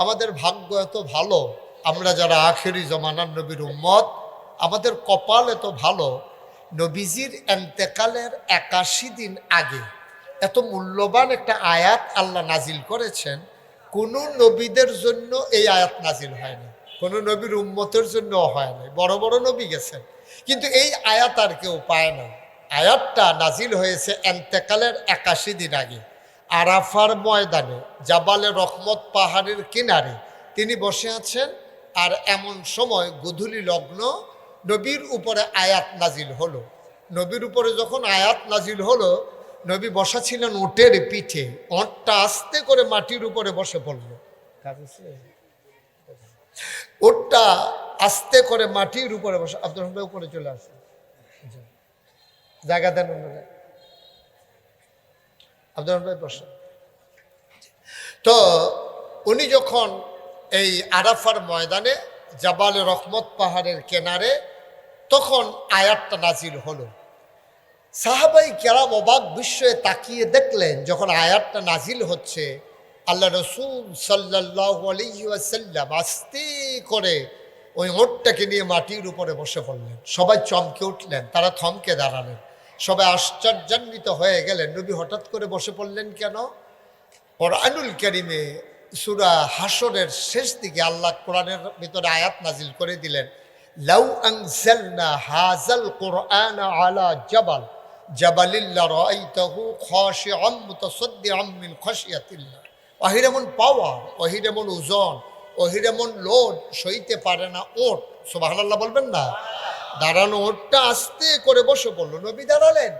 আমাদের ভাগ্য এত ভালো, আমরা যারা আখেরি জমানার নবীর উম্মত, আমাদের কপাল এত ভালো, নবীজির এন্তেকালের 81 দিন আগে এত মূল্যবান একটা আয়াত আল্লাহ নাজিল করেছেন। কোনো নবীদের জন্য এই আয়াত নাজিল হয় না, কোনো নবীর উম্মতের জন্য হয় না। বড় বড় নবী গেছেন, কিন্তু এই আয়াত আর কেউ পায় না। আয়াতটা নাজিল হয়েছে এন্তেকালের 81 দিন আগে, আরাফার ময়দানে জাবালে রহমত পাহাড়ের কিনারে তিনি বসে আছেন। আর এমন সময় গোধূলি লগ্ন, নবীর উপরে আয়াত নাজিল হলো। নবীর উপরে যখন আয়াত নাজিল হলো, নবী বসা ছিলেন উটের পিঠে, ওঁটটা আস্তে করে মাটির উপরে বসে পড়ল। ওটটা আস্তে করে মাটির উপরে বসে, আব্দুর রহমান উপরে চলে আসে, জায়গা দেন আব্দুর রহমান বসে। তো উনি যখন এই আরাফার ময়দানে জাবালে রহমত পাহাড়ের কিনারে, তখন আয়াতটা নাজিল হলো। সাহাবাই কেরাম অবাক বিস্ময়ে তাকিয়ে দেখলেন, যখন আয়াতটা নাজিল হচ্ছে, আল্লাহ রসুল সাল্লাল্লাহু আলাইহি ওয়াসাল্লাম আস্তে করে ওই ওটটাকে নিয়ে মাটির উপরে বসে পড়লেন। সবাই চমকে উঠলেন, তারা থমকে দাঁড়ালেন, সবাই আশ্চর্যান্বিত হয়ে গেলেন। নবী হঠাৎ করে বসে পড়লেন কেন? কোরআনুল কারীমে সূরা হাশরের শেষ দিকে আল্লাহ কোরআনের ভিতরে আয়াত নাজিল করে দিলেন, লাউ আনজালনা হাযাল কুরআনা আলা জাবাল জাবালিল্লা রাআইতাহু খাশিআম মুতাসাদ্দিআম মিন খাশিয়াতিল্লাহ। ওহির এমন পাওয়ার, ওহির এমন ওজন, ওহির এমন লোড সইতে পারে না ওট। সুবহানাল্লাহ বলবেন না? দাঁড়ানো ওটটা আস্তে করে বসে পড়ল। নবী দাঁড়ালেন,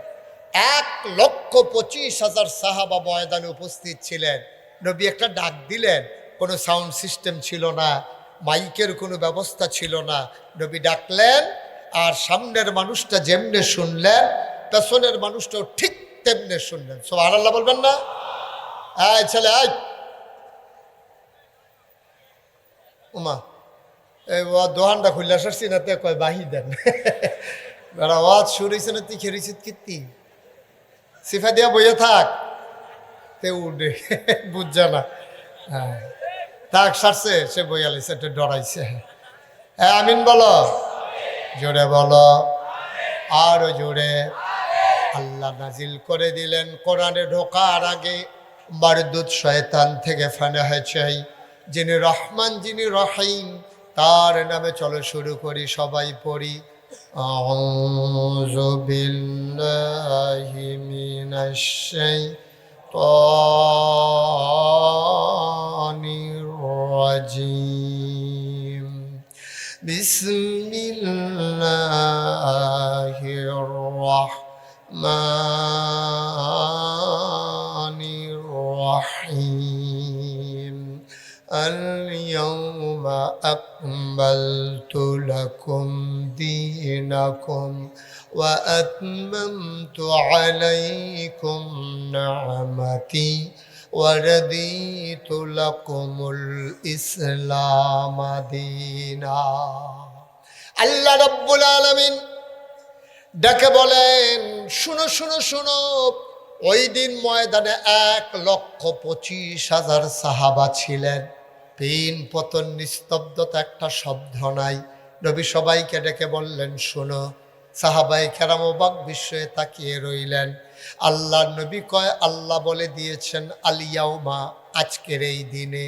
1,25,000 সাহাবা ময়দানে উপস্থিত ছিলেন। নবী একটা ডাক দিলেন, কোনো সাউন্ড সিস্টেম ছিল না, মাইকের কোনো ব্যবস্থা ছিল না। নবী ডাকলেন, আর সামনের মানুষটা যেমনে শুনলেন, পেছনের মানুষটাও ঠিক তেমনে শুনলেন। সুবহানাল্লাহ বলবেন না? এই ছেলে, এই উমা, এই দোহানটা খুললে আসছি না, তে কয় বাহি দেন। বেড়া ওয়াজ শুরু হয়েছে না, তুই খেয়েছিস কীর্তি সিফা দিয়া বইয়ে থাক, তে উঠে বুঝছে না। হ্যাঁ থাক, সারছে, সে বইয়া লাইছে, একটু ডরাইছে। হ্যাঁ আমিন বলো, জোরে বলো, আরো জোরে। আল্লাহ নাজিল করে দিলেন, কোরআনে ঢোকার আগে মারদুদ শয়তান থেকে ফানা চাই, যিনি রহমান, যিনি রহিম, তার নামে চলো শুরু করি, সবাই পড়ি। আউযু বিল্লাহি মিনাশ শাইতানির রাজিম। বিসমিল্লাহির রাহমানির রাহিম। اليوم أكملت لكم دينكم وأتممت عليكم نعمتي ورضيت لكم الإسلام دينا। আল্লাহ রাব্বুল আলামিন ডাকে বলেন, শুনো শুনো শুনো, ওই দিন ময়দানে 1,25,000 সাহাবা ছিলেন। তিন পতন, নিস্তব্ধতা, একটা শব্দ নাই। নবী সবাইকে ডেকে বললেন, শোনো। সাহাবায়ে কেরাম অবাক বিস্ময়ে তাকিয়ে রইলেন। আল্লাহ নবী কয়, আল্লাহ বলে দিয়েছেন আল ইয়াউমা, আজকের এই দিনে।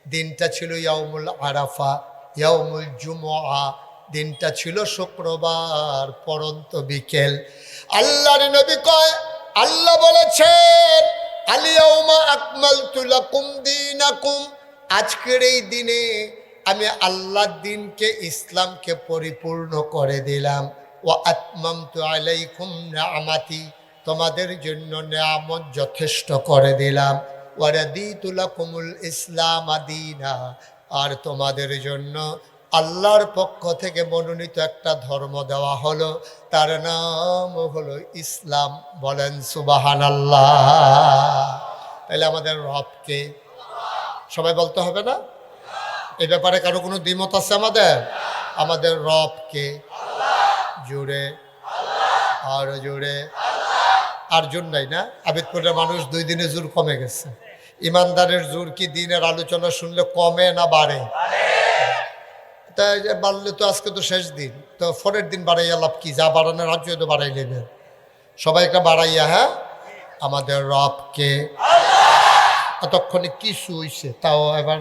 দিনটা ছিল ইয়াউমুল আরাফা, ইয়াউমুল জুমআ, দিনটা ছিল শুক্রবার পরন্ত বিকেল। আল্লাহর নবী কয়, আল্লাহ বলেছেন আল ইয়াউমা আকমালতু লাকুম দীনাকুম, আজকের এই দিনে আমি আল্লাহর দিনকে, ইসলামকে পরিপূর্ণ করে দিলাম। ওয়া আতমামতু আলাইকুম নিআমাতি, তোমাদের জন্য নিয়ামত যথেষ্ট করে দিলাম। ওয়া রাদিতু লাকুমুল ইসলাম দীনা, আর তোমাদের জন্য আল্লাহর পক্ষ থেকে মনোনীত একটা ধর্ম দেওয়া হলো, তার নাম হলো ইসলাম। বলেন সুবহানাল্লাহ। তাহলে আমাদের রবকে সবাই বলতে হবে না? এই ব্যাপারে কারো কোনো দ্বিমত আছে? আমাদের রবকে জোরে, আর জোরে। আর জোর নাই না? আবিদপুরের মানুষ 2 দিনে জোর কমে গেছে, ইমানদারের জোর কি দিনের আলোচনা শুনলে কমে না বাড়ে? তাই বাড়লে তো আজকে তো শেষ দিন, তো পরের দিন বাড়াইয়া লাভ কি? যা বাড়ানোর রাজ্য তো বাড়াই নেবেন সবাই, একটা বাড়াইয়া। হ্যাঁ, আমাদের রবকে এতক্ষণে কিছু হইছে তাও এবার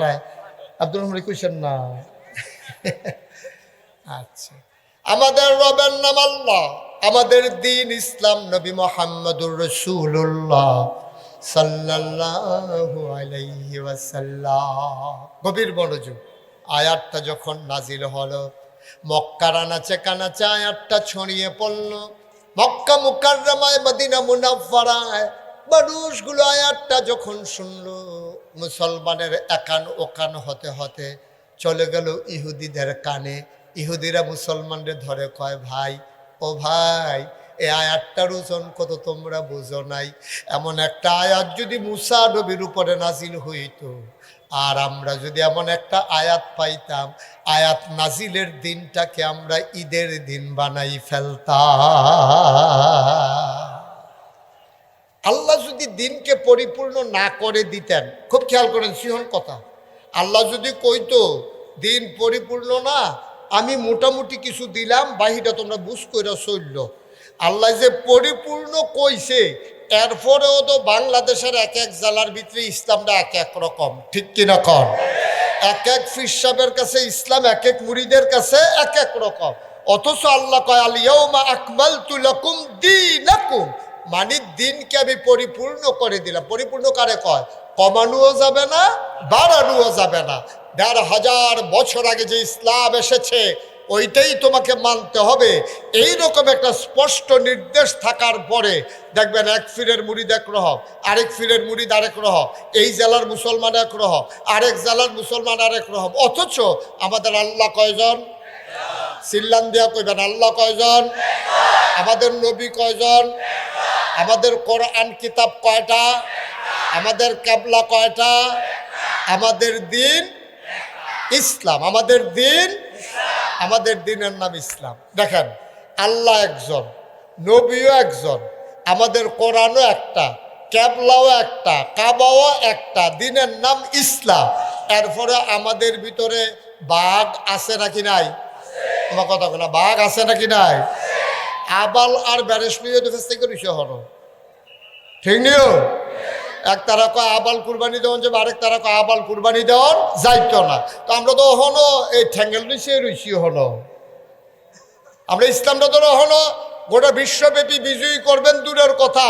আব্দুল রহমান কইছেন না। আচ্ছা, আমাদের রবের নাম আল্লাহ, আমাদের দিন ইসলাম, নবী মুহাম্মদুর রাসূলুল্লাহ সাল্লাল্লাহু আলাইহি ওয়াসাল্লাম। গভীর মনোযোগ। আয়াতটা যখন নাজিল হলো, মক্কার আনাচে কানাচে আয়াতটা ছড়িয়ে পড়ল। মক্কা মুকাররমায়, মদিনা মুনাফফারায় মানুষগুলো আয়াতটা যখন শুনলো, মুসলমানের একান ওকান হতে হতে চলে গেল ইহুদিদের কানে। ইহুদিরা মুসলমানদের ধরে কয়, ভাই ও ভাই, এই আয়াতটার ওজন কত তোমরা বুঝো নাই। এমন একটা আয়াত যদি মুসা নবীর উপরে নাজিল হইতো, আর আমরা যদি এমন একটা আয়াত পাইতাম, আয়াত নাজিলের দিনটাকে আমরা ঈদের দিন বানাই ফেলতাম। আল্লাহ যদি দিনকে পরিপূর্ণ না করে দিতেন, খুব খেয়াল করেন সিহন কথা, আল্লাহ যদি কইতো দিন পরিপূর্ণ না, আমি মোটামুটি কিছু দিলাম, বাহিটা তোমরা বুঝ কইরা চলল। আল্লাহ যে পরিপূর্ণ কইছে, এরপরেও তো বাংলাদেশের এক এক জেলার ভিতরে ইসলামটা এক এক রকম, ঠিক কিনা কর? এক এক পীর সাহেবের কাছে ইসলাম, এক এক মুরিদের কাছে এক এক রকম। অথচ আল্লাহ কয়, আল ইয়াউমা আকমালতু লাকুম দীনাকুম, মানে দিনকে আমি পরিপূর্ণ করে দিলাম। পরিপূর্ণ কারে কয়? কমানোও যাবে না, বাড়ানোও যাবে না। ১,৫০০ বছর আগে যে ইসলাম এসেছে ওইটাই তোমাকে মানতে হবে। এইরকম একটা স্পষ্ট নির্দেশ থাকার পরে দেখবেন এক ফিরের মুরিদ এক রকম, আরেক ফিরের মুরিদ আরেক রকম, এই জেলার মুসলমান এক রকম, আরেক জেলার মুসলমান আরেক রকম। অথচ আমাদের আল্লাহ কয়জন? সিল্লান দিয়া কইবেন, আল্লাহ কয়জন? আমাদের নবী কয়জন? আমাদের কোরআন কিতাব কয়টা? আমাদের কিবলা কয়টা? আমাদের দিন ইসলাম। আমাদের দিন, আমাদের দিনের নাম ইসলাম। দেখেন, আল্লাহ একজন, নবীও একজন, আমাদের কোরআনও একটা, কিবলাও একটা, কাবাও একটা, দিনের নাম ইসলাম। এরপরে আমাদের ভিতরে বাঘ আছে নাকি নাই? আমার কথা না, বাঘ আছে নাকি নাই? আবাল আর ব্যারেশমিও ফেস্তে করিস হলো, ঠিক নিও। এক তারা কয় আবাল কুরবানি দেওয়ান যাবে, আরেক তারা কয় আবাল কুরবানি দেওয়ান যাইতো না। তো আমরা তো হনো এই ঠ্যাঙ্গেল নিচে রইছি, হলো আমরা ইসলামটা তো হলো গোটা বিশ্বব্যাপী বিজয়ী করবেন দূরের কথা,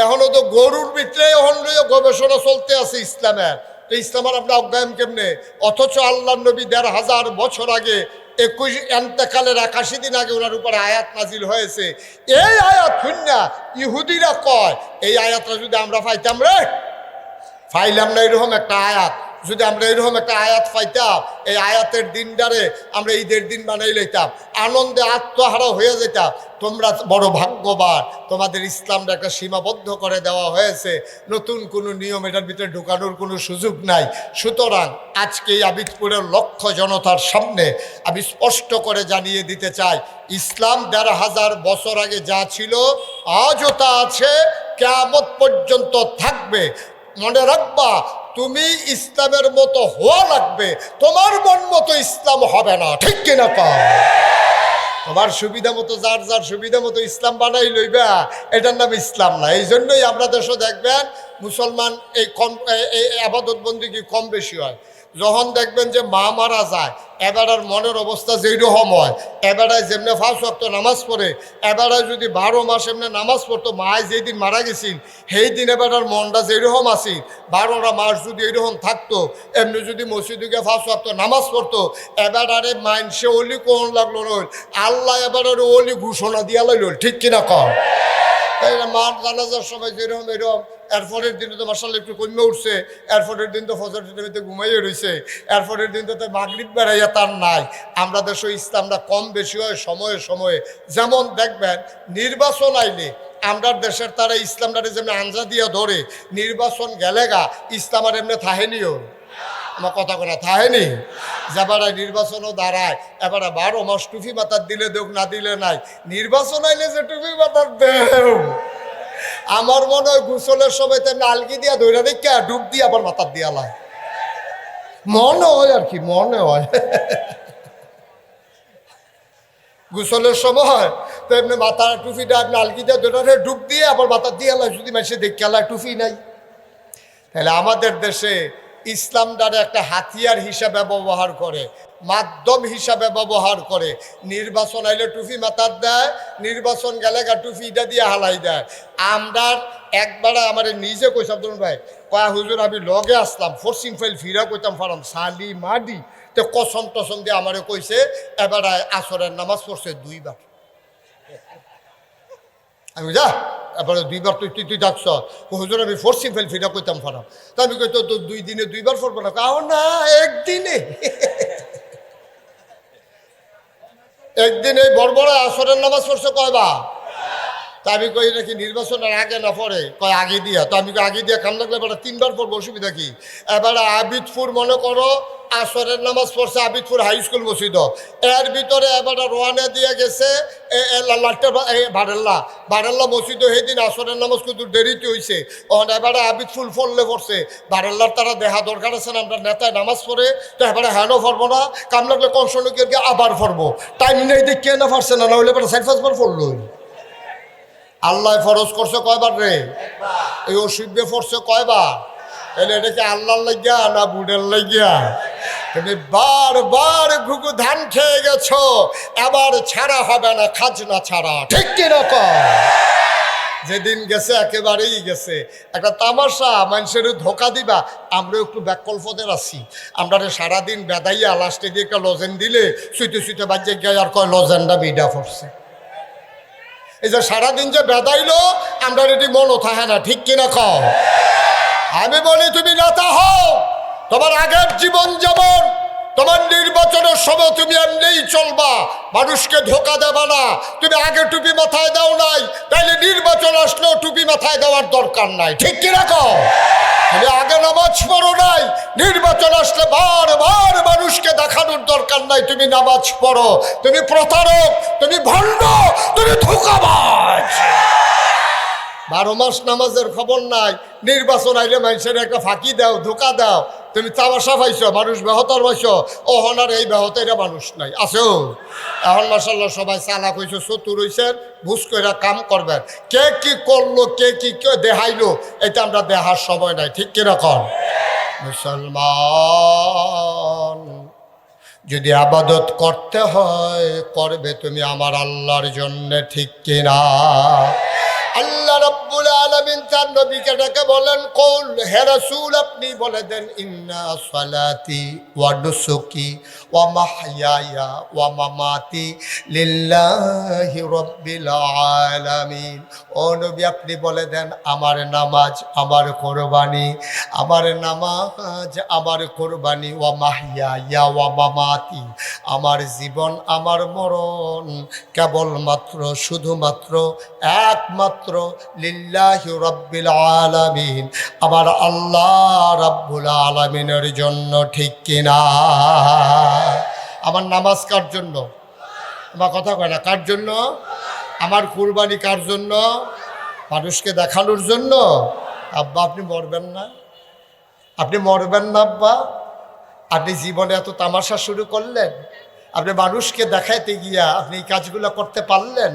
এখনো তো গরুর ভিতরে এখন গবেষণা চলতে আছে ইসলামের। তো ইসলামের আমরা অজ্ঞান কেমনে? অথচ আল্লাহ নবী ১,৫০০ বছর আগে ২১ এন্তেকালের ৮১ দিন আগে ওনার উপরে আয়াত নাজিল হয়েছে। এই আয়াত শুননা ইহুদিরা কয়, এই আয়াতটা যদি আমরা পাইতাম রে, পাইলাম না এরকম একটা আয়াত, যদি আমরা এরকম একটা আয়াত পাইতাম, এই আয়াতের দিনটারে আমরা ঈদের দিন বানাই লইতাম, আনন্দে আত্মহারা হয়ে যেতাম। তোমরা বড় ভাগ্যবান, তোমাদের ইসলামটা একটা সীমাবদ্ধ করে দেওয়া হয়েছে, নতুন কোনো নিয়ম এটার ভিতরে ঢোকানোর কোনো সুযোগ নাই। সুতরাং আজকে এই আবিদপুরের লক্ষ জনতার সামনে আমি স্পষ্ট করে জানিয়ে দিতে চাই, ইসলাম ১,৫০০ বছর আগে যা ছিল আজও তা আছে, কিয়ামত পর্যন্ত থাকবে। মনে রাখবা, তুমি ইসলামের মতো হওয়া লাগবে, তোমার মন মতো ইসলাম হবে না, ঠিক কিনা কও? তোমার সুবিধা মতো, যার যার সুবিধা মতো ইসলাম বানাই লইবা, এটার নাম ইসলাম না। এই জন্যই আমরা দেশে দেখবেন মুসলমান এই কম আবাদত বন্দেগী কম বেশি হয়। যখন দেখবেন যে মা মারা যায়, এবারের মনের অবস্থা যেইরকম হয়, এবারায় যেমনি ৫ ওয়াক্ত নামাজ পড়ে, এবারায় যদি ১২ মাস এমনি নামাজ পড়তো, মায় যেই দিন মারা গেছিল সেই দিন এবারের মনটা যেইরকম আসি, ১২টা মাস যদি এইরকম থাকতো, এমনি যদি মসজিদে গিয়ে ৫ ওয়াক্ত নামাজ পড়তো, এবারে মাইনসে অলি কোন লাগলো নইল, আল্লাহ এবারের অলি ঘোষণা দিয়া লইল, ঠিক কিনা কম? তাই না? মার জানাজার সময় যেরকম এরকম, এরপরের দিনে তো মার্শাল একটু কমে উঠছে, এরপরের দিন তো ফজর টিভিতে ঘুমাইয়ে রয়েছে, এরপরের দিন তো মাগরিব বেড়াইয়া তার নাই। আমরা দেশে ইসলামটা কম বেশি হয় সময়ে সময়ে। যেমন দেখবেন নির্বাচন আইলে আমরা দেশের তারা ইসলামটারে যেমনি আঞ্জা দিয়া ধরে, নির্বাচন গেলে গা ইসলাম আর এমনি থাহেনিও, আমার কথা কোনো থাহেনি। যাবারা নির্বাচনও দাঁড়ায়, এবারে ১২ মাস টুপি মাথার দিলে দেখ, না দিলে নাই। নির্বাচন আইলে যে টুপি মাথার দেও, আমার মনে হয় গোসলের সময় তেমনি আলগি দিয়া দৈরা রেখে ডুব দিয়ে আবার মাথার দিয়া লাই, মনে হয় আর কি, মনে হয় গোসলের সময় তো এমনি মাথার টুপিটা আপনি আলগি দিয়ে দৈরা ডুব দিয়ে আবার মাথার দিয়া লাই, যদি মানুষে দেখে আলায় টুপি নাই। তাহলে আমাদের দেশে ইসলামটারে একটা হাতিয়ার হিসাবে ব্যবহার করে, মাধ্যম হিসাবে ব্যবহার করে। নির্বাচন আইলে টুপি মাথার দেয়, নির্বাচন গেলে টুপিটা দিয়ে হালাই দেয়। আমরা একবার আমার নিজে কইসাম, ধরুন ভাই কয়া হুজুর আমি লগে আসলাম, ফোর্সিং ফাইল ফিরা কইতাম ফারাম সালি মাডি, তো কসম টসম দিয়ে আমারে কইছে এবার আসরের নামাজ পড়ছে 2 বার। আমি যা এবারে 2 বার তুই ডাকছ, হুজুর আমি ফোর্সিং ফাইল ফিরা কইতাম ফারাম। তা আমি কই তো 2 দিনে 2 বার পড়বো না, কাও না একদিনে একদিন এই বড় আসরের নামাজ পড়ছে কয়বার? তা আমি কই নাকি নির্বাচনের আগে না পরে, কয় আগে দিয়া। তো আমি আগে দিয়া কাম লাগলে এবার 3 বার পড়বো, অসুবিধা কি? এবার আবিদপুর মনে করো আসরের নামাজ পড়ছে আবিদপুর হাই স্কুল মসজিদ, এর ভিতরে এবার রোয়ানা দিয়ে গেছে বারেল্লা মসজিদ। সেদিন আসরের নামাজ কিন্তু দেরিতে হয়েছে, এবারে আবিদপুর পড়লে পড়ছে বারেল্লার তারা দেখা দরকার আছে না, আমরা নেতায় নামাজ পড়ে তো এবারে হ্যানও পড়বো না, কাম লাগলে কনসনকে আবার পড়বো, টাইম নেই দেখে না পারছে না, হলে এবার 4-5 বার পড়লো। আল্লাহ ফরজ করছে কয়বার রে? এই অসুবিধে পড়ছে কয়বার? তাহলে এটাকে আল্লাহর লাগিয়া না বুড়ের লাগিয়া? তুমি বারবার ঘুঘু ধান খেয়ে গেছো, এবার ছাড়া হবে না খাজনা ছাড়া, ঠিক কিরকম? যেদিন গেছে একেবারেই গেছে। একটা তামাশা, মানুষের ধোকা দিবা, আমরা একটু ব্যাকল্পদের আছি। আমরা সারাদিন বেদাইয়া লাস্টে দিয়ে একটা লজেন দিলে সুইতে সুইতে বাজে গিয়ে আর কয় লজেনটা বিডা পড়ছে। এই যে সারাদিন যে বেদাইলো আমরা এটি মনও থাকে না, ঠিক কিনা কও? আমি বলি তুমি নেতা হও, তোমার আগের জীবন যেমন, তোমার নির্বাচনের সময় তুমি এমনিই চলবা, মানুষকে ধোকা দেবা না। তুমি আগে টুপি মাথায় দাও নাই, তাইলে নির্বাচন আসলেও টুপি মাথায় দেওয়ার দরকার নাই, ঠিক কিনা কও? তুমি আগে নামাজ পড়ো নাই, নির্বাচন আসলে বারবার মানুষকে দেখানোর দরকার নাই তুমি নামাজ পড়ো। তুমি প্রতারক, তুমি ভণ্ড, তুমি ধোঁকাবাজ। 12 মাস নামাজের খবর নাই, নির্বাচন আইলে মানুষের একটা ফাঁকি দাও, ধোকা দাও। তুমি তামাশা পাইছো, মানুষ বেহতর পাইছো, ওহনার এই বেহতেরা মানুষ নাই আছো। এখন মাশাআল্লাহ সবাই চালাক হয়েছে, চতুর হয়েছে, বুঝ করে কাম করবেন। কে কি করলো, কে কি দেখাইলো, এটা আমরা দেখার সময় নাই, ঠিক কিরকম? মুসলমান যদি আবাদত করতে হয় করবে তুমি আমার আল্লাহর জন্য, ঠিক কিনা? আল্লাহ রাব্বুল আলামিন তার নবীকে ডেকে বলেন, কল হে রাসূল আপনি বলে দেন, ইন্না সালাতি ওয়া নুসুকি ওয়া মাহইয়ায়া ওয়া মামাতি লিল্লাহি রাব্বিল আলামিন। ও নবী আপনি বলে দেন, আমার নামাজ আমার কোরবানি, আমার নামাজ আমার কোরবানি, ওয়া মাহইয়ায়া ওয়া মামাতি, আমার জীবন আমার মরণ কেবলমাত্র শুধুমাত্র একমাত্র লিল্লাহি রাব্বিল আলামিন, আমার আল্লাহ রাব্বুল আলামিনের জন্য, ঠিক কিনা? আমার নামাজ কার জন্য? আমার কথা কয় না, কার জন্য? আমার কুরবানি কার জন্য? মানুষকে দেখানোর জন্য। আব্বা আপনি মরবেন না, আপনি মরবেন না আব্বা। আপনি জীবনে এত তামাশা শুরু করলেন, আপনি মানুষকে দেখাইতে গিয়া আপনি এই কাজগুলো করতে পারলেন।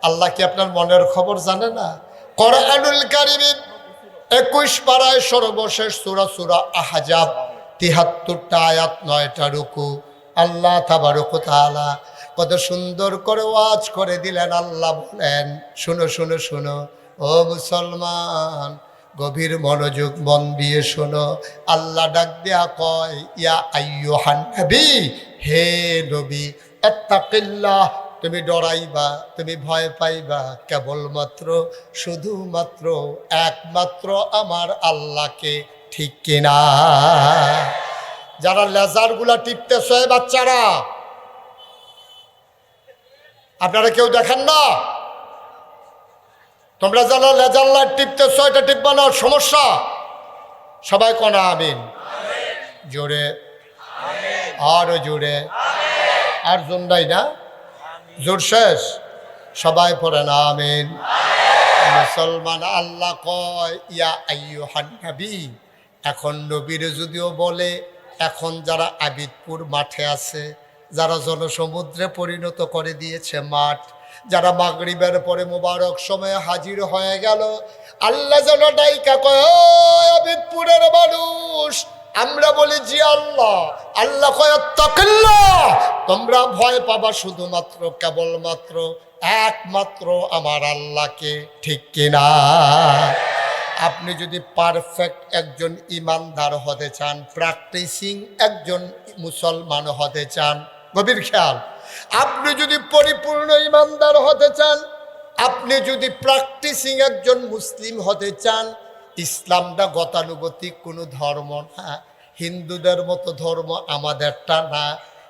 আল্লাহ কি আপনার মনের খবর জানে না? কোরআনুল কারীমের 21 পারায় সর্বশেষ সূরা সূরা আহজাব 73টা আয়াত 9টা রুকু। আল্লাহ তাবারক ওয়া তাআলা কত সুন্দর করে ওয়াজ করে দিলেন। আল্লাহ বলেন, শুনো শুনো শুনো ও মুসলমান, গভীর মনোযোগ মন দিয়ে শোনো। আল্লাহ ডাক দেয়া কয়, ইয়া আইয়ুহান নবী, হে নবী, আত্তাকিল্লাহ, তুমি ডরাইবা, তুমি ভয় পাইবা কেবলমাত্র শুধুমাত্র একমাত্র আমার আল্লাহকে, ঠিক কিনা? যারা লেজারগুলা টিপতেছ বাচ্চারা, আপনারা কেউ দেখেন না? তোমরা যারা লেজার লাইট টিপতেছ, এটা টিপবা না, সমস্যা। সবাই কোনা আমিন, জোরে, আরো জোরে, আর জোন্ডাই না, জোর শেষ, সবাই পড়েন আমিন। মুসলমান আল্লাহ কয় ইয়া আইয়ুহান নবী, এখন নবীর যদিও বলে, এখন যারা আবিদপুর মাঠে আছে, যারা জনসমুদ্রে পরিণত করে দিয়েছে মাঠ, যারা মাগরিবের পরে মুবারক সময়ে হাজির হয়ে গেল, আল্লাহ যেন ডাইকা কয় ও আবিদপুরের মানুষ, আমরা বলি জি আল্লাহ। আল্লাহ কয় তাকিল্লাহ, তোমরা ভয় পাবা শুধুমাত্র কেবলমাত্র একমাত্র আমার আল্লাহকে, ঠিক কিনা? আপনি যদি পারফেক্ট একজন ইমানদার হতে চান, প্র্যাকটিসিং একজন মুসলমান হতে চান, গভীর খেয়াল, আপনি যদি পরিপূর্ণ ইমানদার হতে চান, আপনি যদি প্র্যাকটিসিং একজন মুসলিম হতে চান, ইসলামটা গতানুগতিক কোনো ধর্ম না, হিন্দুদের মতো ধর্ম আমাদেরটা না।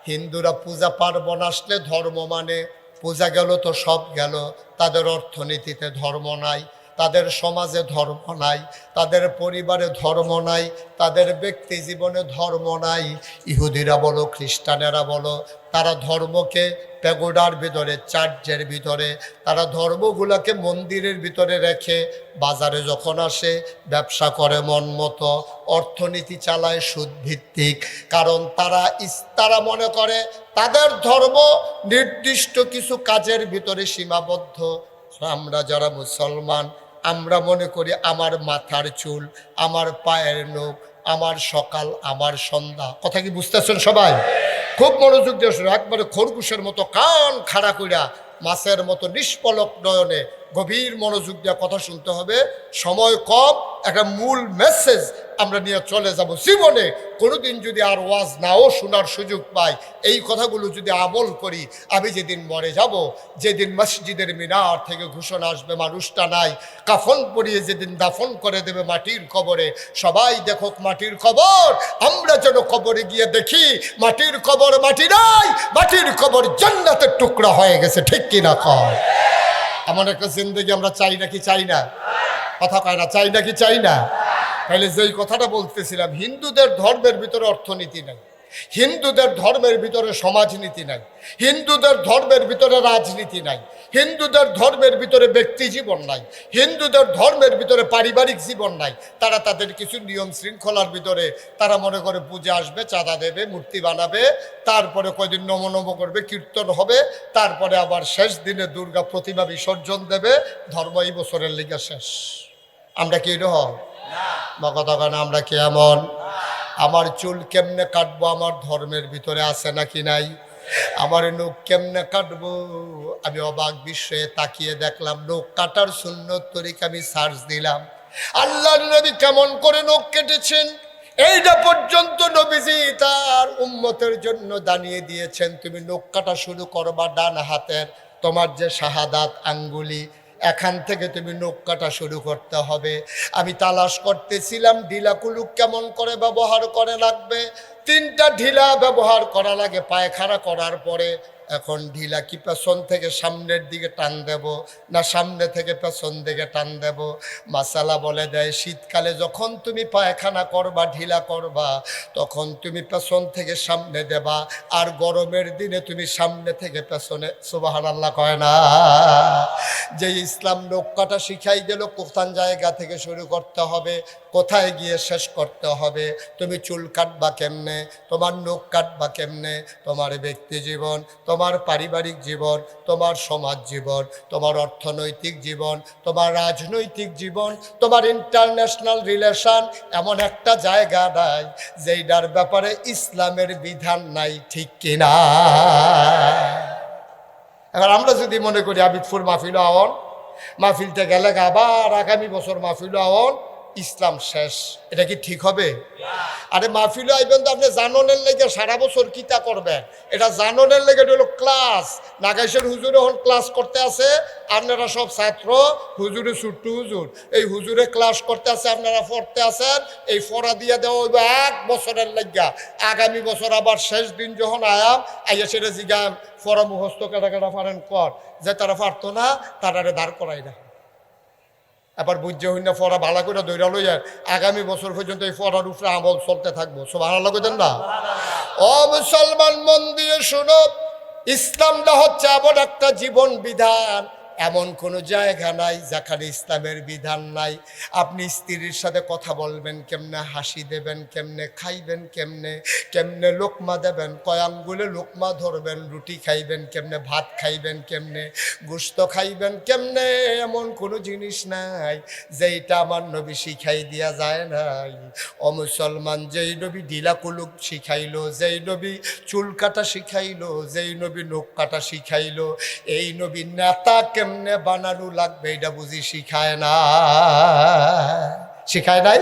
হিন্দুরা পূজা পার্বণ আসলে ধর্ম মানে, পূজা গেল তো সব গেল, তাদের অর্থনীতিতে ধর্ম নাই, তাদের সমাজে ধর্ম নাই, তাদের পরিবারে ধর্ম নাই, তাদের ব্যক্তি জীবনে ধর্ম নাই। ইহুদিরা বলো, খ্রিস্টানেরা বলো, তারা ধর্মকে প্যাগোডার ভিতরে, চার্চের ভিতরে, তারা ধর্মগুলোকে মন্দিরের ভিতরে রেখে বাজারে যখন আসে ব্যবসা করে মন মতো, অর্থনীতি চালায় সুদ ভিত্তিক। কারণ তারা মনে করে তাদের ধর্ম নির্দিষ্ট কিছু কাজের ভিতরে সীমাবদ্ধ। আমরা যারা মুসলমান, আমরা মনে করি আমার মাথার চুল, আমার পায়ের নখ, আমার সকাল, আমার সন্ধ্যা। কথা কি বুঝতেছেন সবাই? খুব মনোযোগ দিয়ে শুনে, একবারে খরগোশের মতো কান খাড়া কইরা, মাছের মতো নিষ্পলক নয়নে গভীর মনোযোগ দিয়ে কথা শুনতে হবে। সময় কম, একটা মূল মেসেজ আমরা নিয়ে চলে যাব। জীবনে কোনোদিন যদি আর ওয়াজ নাও শোনার সুযোগ পাই, এই কথাগুলো যদি আমল করি, আমি যেদিন মরে যাব, যেদিন মসজিদের মিনার থেকে ঘোষণা আসবে মানুষটা নাই, কাফন পরিয়ে যেদিন দাফন করে দেবে মাটির কবরে, সবাই দেখুক মাটির কবর, আমরা যেন কবরে গিয়ে দেখি মাটির কবর মাটি নাই, মাটির কবর জান্নাতের টুকরা হয়ে গেছে, ঠিক কিনা কয়? এমন একটা জিন্দেগি আমরা চাই নাকি চাই না? কথা কয় না, চাই নাকি চাই না? তাহলে যেই কথাটা বলতেছিলাম, হিন্দুদের ধর্মের ভিতরে অর্থনীতি নাই, হিন্দুদের ধর্মের ভিতরে সমাজনীতি নাই, হিন্দুদের ধর্মের ভিতরে রাজনীতি নাই, হিন্দুদের ধর্মের ভিতরে ব্যক্তি জীবন নাই, হিন্দুদের ধর্মের ভিতরে পারিবারিক জীবন নাই। তারা তাদের কিছু নিয়ম শৃঙ্খলার ভিতরে তারা মনে করে পূজা আসবে, চাঁদা দেবে, মূর্তি বানাবে, তারপরে কয়দিন নম নম করবে, কীর্তন হবে, তারপরে আবার শেষ দিনে দুর্গা প্রতিমা বিসর্জন দেবে, ধর্ম এই বছরের লিগে শেষ। আমরা কি এরকম? বা কথা কেন, আমরা কি এমন? আমার চুল কেমনে কাটবো আমার ধর্মের ভিতরে আছে নাকি নাই? আমার নখ কেমনে কাটবো, আমি অবাক বিস্ময়ে তাকিয়ে দেখলাম, নখ কাটার সুন্নত তরিকা আমি সার্চ দিলাম, আল্লাহর নবী কেমন করে নখ কেটেছেন এইটা পর্যন্ত নবীজি তার উম্মতের জন্য দানিয়ে দিয়েছেন। তুমি নখ কাটা শুরু করবা ডান হাতের, তোমার যে শাহাদাত আঙ্গুলি, এখান থেকে তুমি নখ কাটা শুরু করতে হবে। আমি তালাশ করতেছিলাম ঢিলা কুলুক কেমন করে ব্যবহার করে লাগবে। 3টা ঢিলা ব্যবহার করা লাগে পায়খানা করার পরে। এখন ঢিলা কি পেছন থেকে সামনের দিকে টান দেব না সামনে থেকে পেছন দিকে টান দেব? মাসালা বলে দেয়, শীতকালে যখন তুমি পায়খানা করবা, ঢিলা করবা, তখন তুমি পেছন থেকে সামনে দেবা, আর গরমের দিনে তুমি সামনে থেকে পেছনে। সুবহানাল্লাহ কয় না? যে ইসলাম নখ কাটা শিখাই দিল, কোথান জায়গা থেকে শুরু করতে হবে, কোথায় গিয়ে শেষ করতে হবে। তুমি চুল কাটবা কেমনে, তোমার নখ কাটবা কেমনে, তোমার ব্যক্তি জীবন, তোমার পারিবারিক জীবন, তোমার সমাজ জীবন, তোমার অর্থনৈতিক জীবন, তোমার রাজনৈতিক জীবন, তোমার ইন্টারন্যাশনাল রিলেশন, এমন একটা জায়গা নাই যেইটার ব্যাপারে ইসলামের বিধান নাই, ঠিক কিনা? এবার আমরা যদি মনে করি আবিদপুর মাহফিল আওয়ান, মাহফিলটা গেলে আবার আগামী বছর মাহফিল আওয়ান, ইসলাম শেষ, এটা কি ঠিক হবে? আরে মাহফিলে আইবেন তো আপনি জাননের লেগে সারা বছর কিতা করবেন, এটা জাননের লেগে হলো ক্লাস। নাগাইশের হুজুরে এখন ক্লাস করতে আছে, আপনারা সব ছাত্র, হুজুরে ছুট্টু হুজুর, এই হুজুরে ক্লাস করতে আছে, আপনারা পড়তে আছেন, এই পড়া দিয়ে দেওয়া হইব 1 বছরের লেগা। আগামী বছর আবার শেষ দিন যখন আইয়া সেটা জিগাম পড়া মুখস্থ কেটা কেটা পারেন কর, যে তারা পারতো না তারারে দাঁড় করাই না। এবার বুঝতে হই না পড়া ভালো করে দৈরা লইয়া আগামী বছর পর্যন্ত এই পড়ার উপরে আমল চলতে থাকবো। সুবহানাল্লাহ কইতেন না? ও মুসলমান, মন দিয়ে শুনো, ইসলামটা হচ্ছে এমন একটা জীবন বিধান, এমন কোনো জায়গা নাই যেখানে ইসলামের বিধান নাই। আপনি স্ত্রীর সাথে কথা বলবেন কেমনে, হাসি দেবেন কেমনে, খাইবেন কেমনে, কেমনে লোকমা দেবেন, কয় আঙ্গুলে লোকমা ধরবেন, রুটি খাইবেন কেমনে, ভাত খাইবেন কেমনে, গোশত খাইবেন কেমনে, এমন কোনো জিনিস নাই যেইটা আমার নবী শিখাই দিয়া যায় নাই। ও মুসলমান, যেই নবী ঢিলা কুলুক শিখাইলো, যেই নবী চুল কাটা শিখাইলো, যেই নবী নখ কাটা শিখাইলো, এই নবী নেতা কেমনে বানানো লাগবে এটা বুঝি শিখায় না, শিখায় নাই?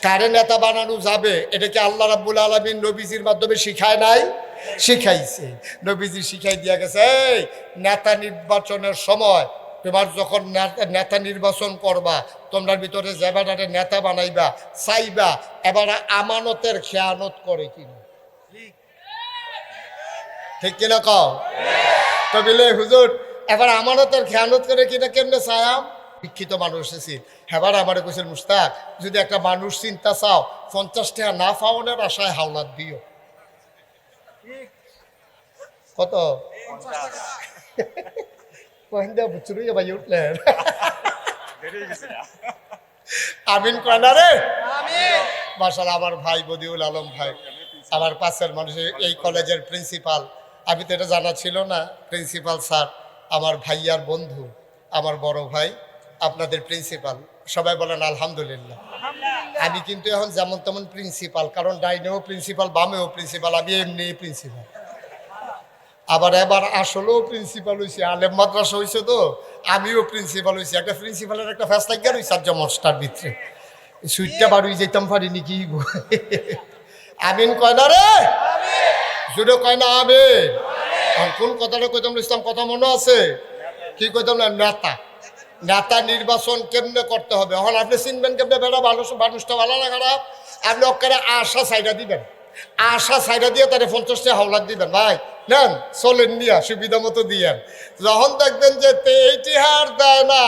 কারে নেতা বানানো যাবে এটা কি আল্লাহ রাব্বুল আলামিন নবীজির মাধ্যমে শিখায় নাই? শিখাইছে। নবীজি শিখাই দিয়া গেছে, এই নেতা নির্বাচনের সময় তোমার যখন নেতা নির্বাচন করবা, তোমরা ভিতরে যেবারে নেতা বানাইবা চাইবা এবার আমানতের খেয়ানত করে কিনা, ঠিক কিনা কও? তো বলে হুজুর এবার আমানতের খেয়ানত করে কিনা কেমনে চায়াম? শিক্ষিত মানুষ এসেছি, হেবার আমার কোসের মুস্তাক, যদি একটা মানুষ চিন্তা চাও 50 টাকা না পাওনের আশায় হাওলাত দিও। কত? ভাই উঠলেন আমিন কয় না রে? মাশাআল্লাহ, আমার ভাই বদিউল আলম ভাই, আমার পাশের মানুষ, এই কলেজের প্রিন্সিপাল। আমি তো এটা জানা ছিল না, প্রিন্সিপাল স্যার আমার ভাইয়ার বন্ধু, আমার বড় ভাই, আপনাদের প্রিন্সিপাল। সবাই বলেন আলহামদুলিল্লাহ। আমি কিন্তু এখন যেমন তেমন প্রিন্সিপাল, কারণ ডাইনেও প্রিন্সিপাল, বামেও প্রিন্সিপাল, আমি এমনি প্রিন্সিপাল। আবার এবার আসলেও প্রিন্সিপাল হয়েছে, আলেম মাদ্রাসা হয়েছে, তো আমিও প্রিন্সিপাল হয়েছি। একটা প্রিন্সিপালের একটা ফ্যাসলা গেল হয়েছে আর জমস্টার ভিতরে সুইটটা বাড়ি যেতাম পারিনি কি। আমিন কয় না রে? জুড়ে কয় না আমিন? কোন কথাটা কইতাম ইসলাম কথা মনে আছে? কি কইতাম না? নেতা, নেতা নির্বাচন কেমনে করতে হবে। এখন আপনি চিনবেন কেমনে বেড়া মানুষটা ভালো না খারাপ? আপনি ওকে আশা সাইডা দিবেন, আশা সাইডা দিয়ে তারা 50 টাকা হাওলাত দিবেন, ভাই নেন চলেন নিয়া সুবিধা মতো দিয়েন। যখন দেখবেন যে 80 হার দেয় না,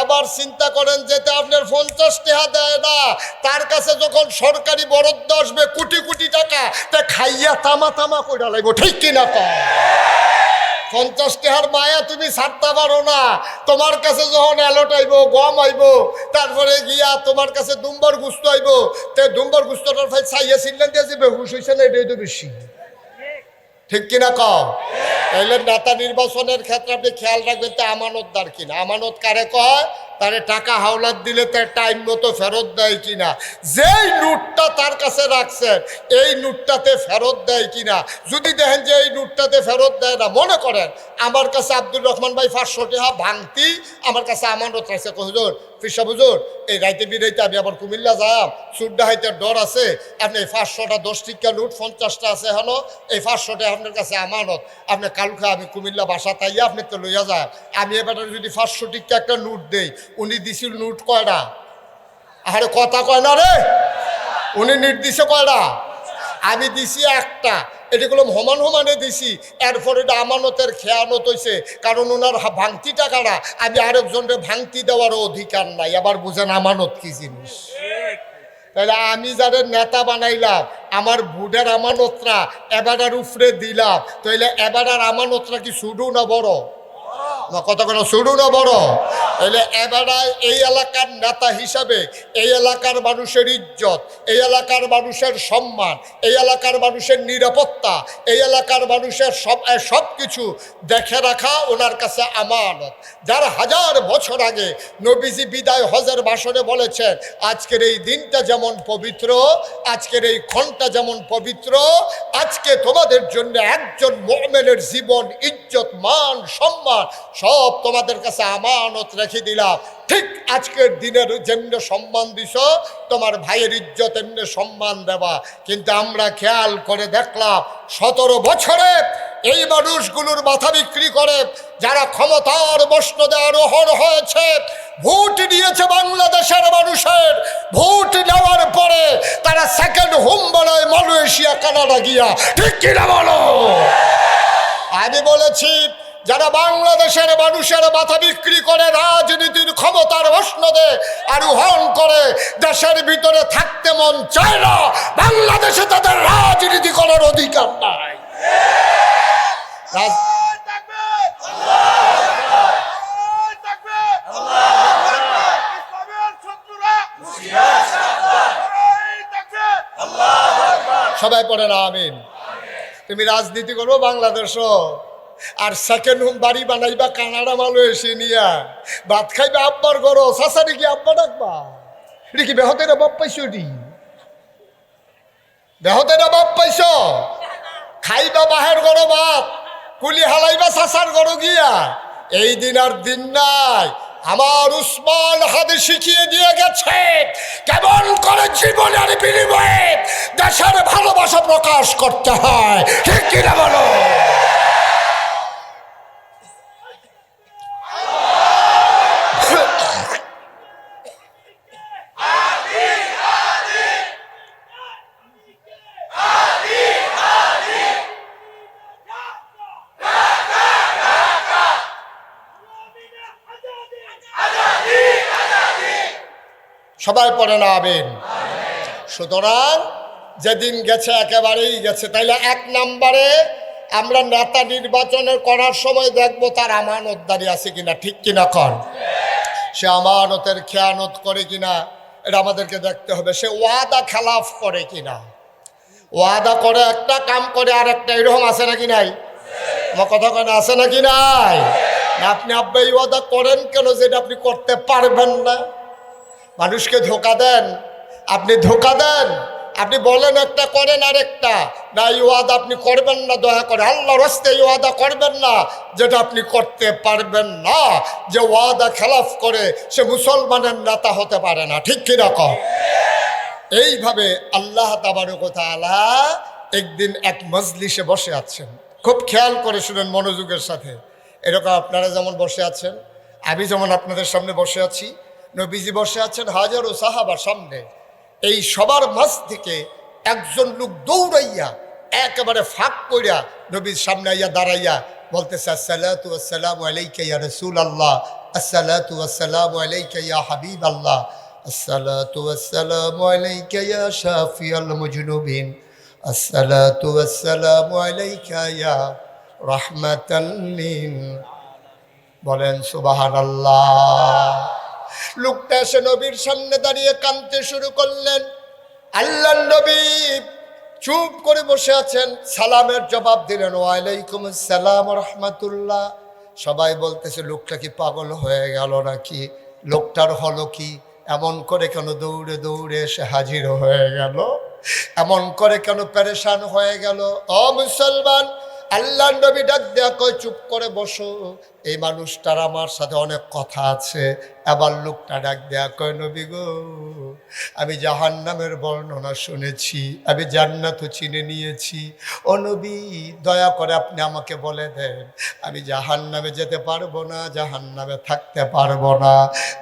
এবার চিন্তা করেন যেতে আপনার 50 টাকা দেয় না, তার কাছে যখন সরকারি বরাদ্দ আসবে কোটি কোটি টাকা, তা খাইয়া তামা তামা কইরা লাগবো, ঠিক কিনা কম? 50 টাকার মায়া তুমি ছাড়তে পারো না। তোমার কাছে যখন এলট আইব, গম আইব, তারপরে গিয়া তোমার কাছে দুম্বার গুস্ত আইব, তে দুম্বার গুস্তটার ফাই চাইয়া ছিলেন দিয়ে যে বেহুশ হয়েছে না, এটাই তো বেশি, ঠিক কিনা কও? তাইলে নেতা নির্বাচনের ক্ষেত্রে আপনি খেয়াল রাখবেন তো আমানতদার কিনা। আমানত কারে কয়? তারে টাকা হাওলাত দিলে তার টাইম মতো ফেরত দেয় কিনা, যেই নোটটা তার কাছে রাখছেন এই নোটটাতে ফেরত দেয় কিনা। যদি দেখেন যে এই নোটটাতে ফেরত দেয় না, মনে করেন আমার কাছে আব্দুর রহমান ভাই 500 টাকা ভাঙতি আমার কাছে আমানত রাখছে, হুজুর ফিসা হুজুর এই রাইতে বিরাইতে আমি আবার কুমিল্লা যাম, চুড্ডা হাইতে ডর আছে, আপনি এই 500টা 10 টিকা নোট 50টা আছে হলো, এই 500টা আপনার কাছে আমানত, আপনি কালকে আমি কুমিল্লা বাসা তাইয়া আপনি তো লইয়া যায়। আমি এবার যদি 500 টিকা একটা নোট দেই, উনি দিছিল নোট কয়টা? আরে কথা কয় না রে? উনি নোট দিছে কয়টা? আমি দিছি একটা। এটাগুলো সমান সমানে দিছি, এরপরে এটা আমানতের খেয়ানত হয়েছে, কারণ ওনার ভাঙতি টাকাটা আমি আরেকজনের ভাঙতি দেওয়ারও অধিকার নাই। আবার বুঝেন আমানত কি জিনিস? তাহলে আমি যাদের নেতা বানাইলাম, আমার ভোটের আমানতরা এবারের উপরে দিলাম, তাহলে এবারের আমানতরা কি ছোট না বড়? কত কোনো ছোট না বড়? তাহলে এবারে এই এলাকার নেতা হিসাবে এই এলাকার মানুষের ইজ্জত, এই এলাকার মানুষের সম্মান, এই এলাকার মানুষের নিরাপত্তা, এই এলাকার মানুষের সব কিছু দেখে রাখা ওনার কাছে আমানত। যার 1000 বছর আগে নবীজি বিদায় হজের ভাষণে বলেছেন, আজকের এই দিনটা যেমন পবিত্র, আজকের এই ক্ষণটা যেমন পবিত্র, আজকে তোমাদের জন্য একজন মুমিনের জীবন, ইজ্জত, মান, সম্মান সব তোমাদের কাছে আমানত রেখে দিলাম। ঠিক আজকের দিনের যেমনি সম্মান দিছ, তোমার ভাইয়ের ইজ্জত এমনি সম্মান দেবা। কিন্তু আমরা খেয়াল করে দেখলাম 17 বছরে এই মানুষগুলোর মাথা বিক্রি করে যারা ক্ষমতার মসনদে আরোহণ হয়েছে, ভোট দিয়েছে বাংলাদেশের মানুষের, ভোট নেওয়ার পরে তারা সেকেন্ড হোম বানায় মালয়েশিয়া, কানাডা গিয়া, ঠিক কিনা বলো? আমি বলেছি যারা বাংলাদেশের মানুষের মাথা বিক্রি করে রাজনীতির ক্ষমতার মসনদে আরোহণ করে, দেশের ভিতরে থাকতে মন চায় না, বাংলাদেশে তাদের রাজনীতি করার অধিকার নাই। সবাই পড়েন আমিন। তুমি রাজনীতি করবো বাংলাদেশও, আর সেকেন্ড হোম বাড়ি বানাইবা কানাডা মালয়েশিয়া নিয়া, ভাত খাইবা আব্বার ঘরো, সাসারি কি আব্বা ডাকবা? এটা কি বেহতেরা বাপ পাইছো? এটি বেহতেরা বাপ পাইছ? খাইবা বাহের ঘরো ভাত, কুলি হালাইবা সাসার ঘরো গিয়া। এই দিন আর দিন নাই। আমার উসমান হাদি শিখিয়ে দিয়ে গেছে কেমন করে জীবনের বিনিময়ে দেশের ভালোবাসা প্রকাশ করতে হয়, ঠিক কিনা বলো? সবাই পড়ে না আবেন। সুতরাং যেদিন গেছে একেবারেই গেছে। তাইলে এক নম্বরে আমরা নেতা নির্বাচনের করার সময় দেখব তার আমানতদারি আছে কিনা, ঠিক কিনা কর। সে আমানতের খেয়ানত করে কিনা এটা আমাদেরকে দেখতে হবে। সে ওয়াদা খেলাফ করে কিনা। ওয়াদা করে একটা, কাম করে আর একটা, এরকম আছে নাকি নাই? আমার কথা কেন আছে নাকি নাই? আপনি আব্বা এই ওয়াদা করেন কেন যেটা আপনি করতে পারবেন না? মানুষকে ধোকা দেন, আপনি ধোকা দেন। আপনি বলেন একটা, করেন আরেকটা। না, এই ওয়াদা আপনি করবেন না, দয়া করে আল্লাহর রাস্তায় এই ওয়াদা করবেন না যেটা আপনি করতে পারবেন না। যে ওয়াদা খেলাফ করে সে মুসলমানের নেতা হতে পারে না, ঠিক কিরকম? এইভাবে আল্লাহ তাবারক ওয়া তাআলা একদিন এক মজলিসে বসে আছেন। খুব খেয়াল করে শুনেন মনোযোগের সাথে। এরকম আপনারা যেমন বসে আছেন, আমি যেমন আপনাদের সামনে বসে আছি, নবীজি বসে আছেন হাজারো সাহাবার সামনে। এই সবার মাঝ থেকে একজন লোক দৌড়াইয়া একেবারে ফাঁক কইরা নবীর সামনে আইয়া দাঁড়াইয়া বলতেছে, আসসালাতু ওয়াসসালামু আলাইকা ইয়া রাসূলুল্লাহ, আসসালাতু ওয়াসসালামু আলাইকা ইয়া হাবিবাল্লাহ, আসসালাতু ওয়াসসালামু আলাইকা ইয়া শাফিয়াল মুজনুবিন, আসসালাতু ওয়াসসালামু আলাইকা ইয়া রাহমাতাল লিল। বলেন সুবহানাল্লাহ। লোকটা এসে নবীর সামনে দাঁড়িয়ে কাঁদতে শুরু করলেন। আল্লাহর নবী চুপ করে বসে আছেন, সালামের জবাব দিলেন, ওয়ালাইকুম আসসালাম ওয়া রাহমাতুল্লাহ। সবাই বলতেছে লোকটা কি পাগল হয়ে গেল নাকি? লোকটার হলো কি? এমন করে কেন দৌড়ে দৌড়ে এসে হাজির হয়ে গেল? এমন করে কেন পেরেশান হয়ে গেল? ও মুসলমান, আল্লাহ নবী ডাক দেয়া কয়, চুপ করে বসো, এই মানুষটার আমার সাথে অনেক কথা আছে। আবার লোকটা ডাক দেয়া কয়, নবী গো, আমি জাহান্নামের বর্ণনা শুনেছি, আমি জান্নাতও চিনে নিয়েছি। ও নবী, দয়া করে আপনি আমাকে বলে দেন, আমি জাহান্নামে যেতে পারবো না, জাহান্নামে থাকতে পারবো না।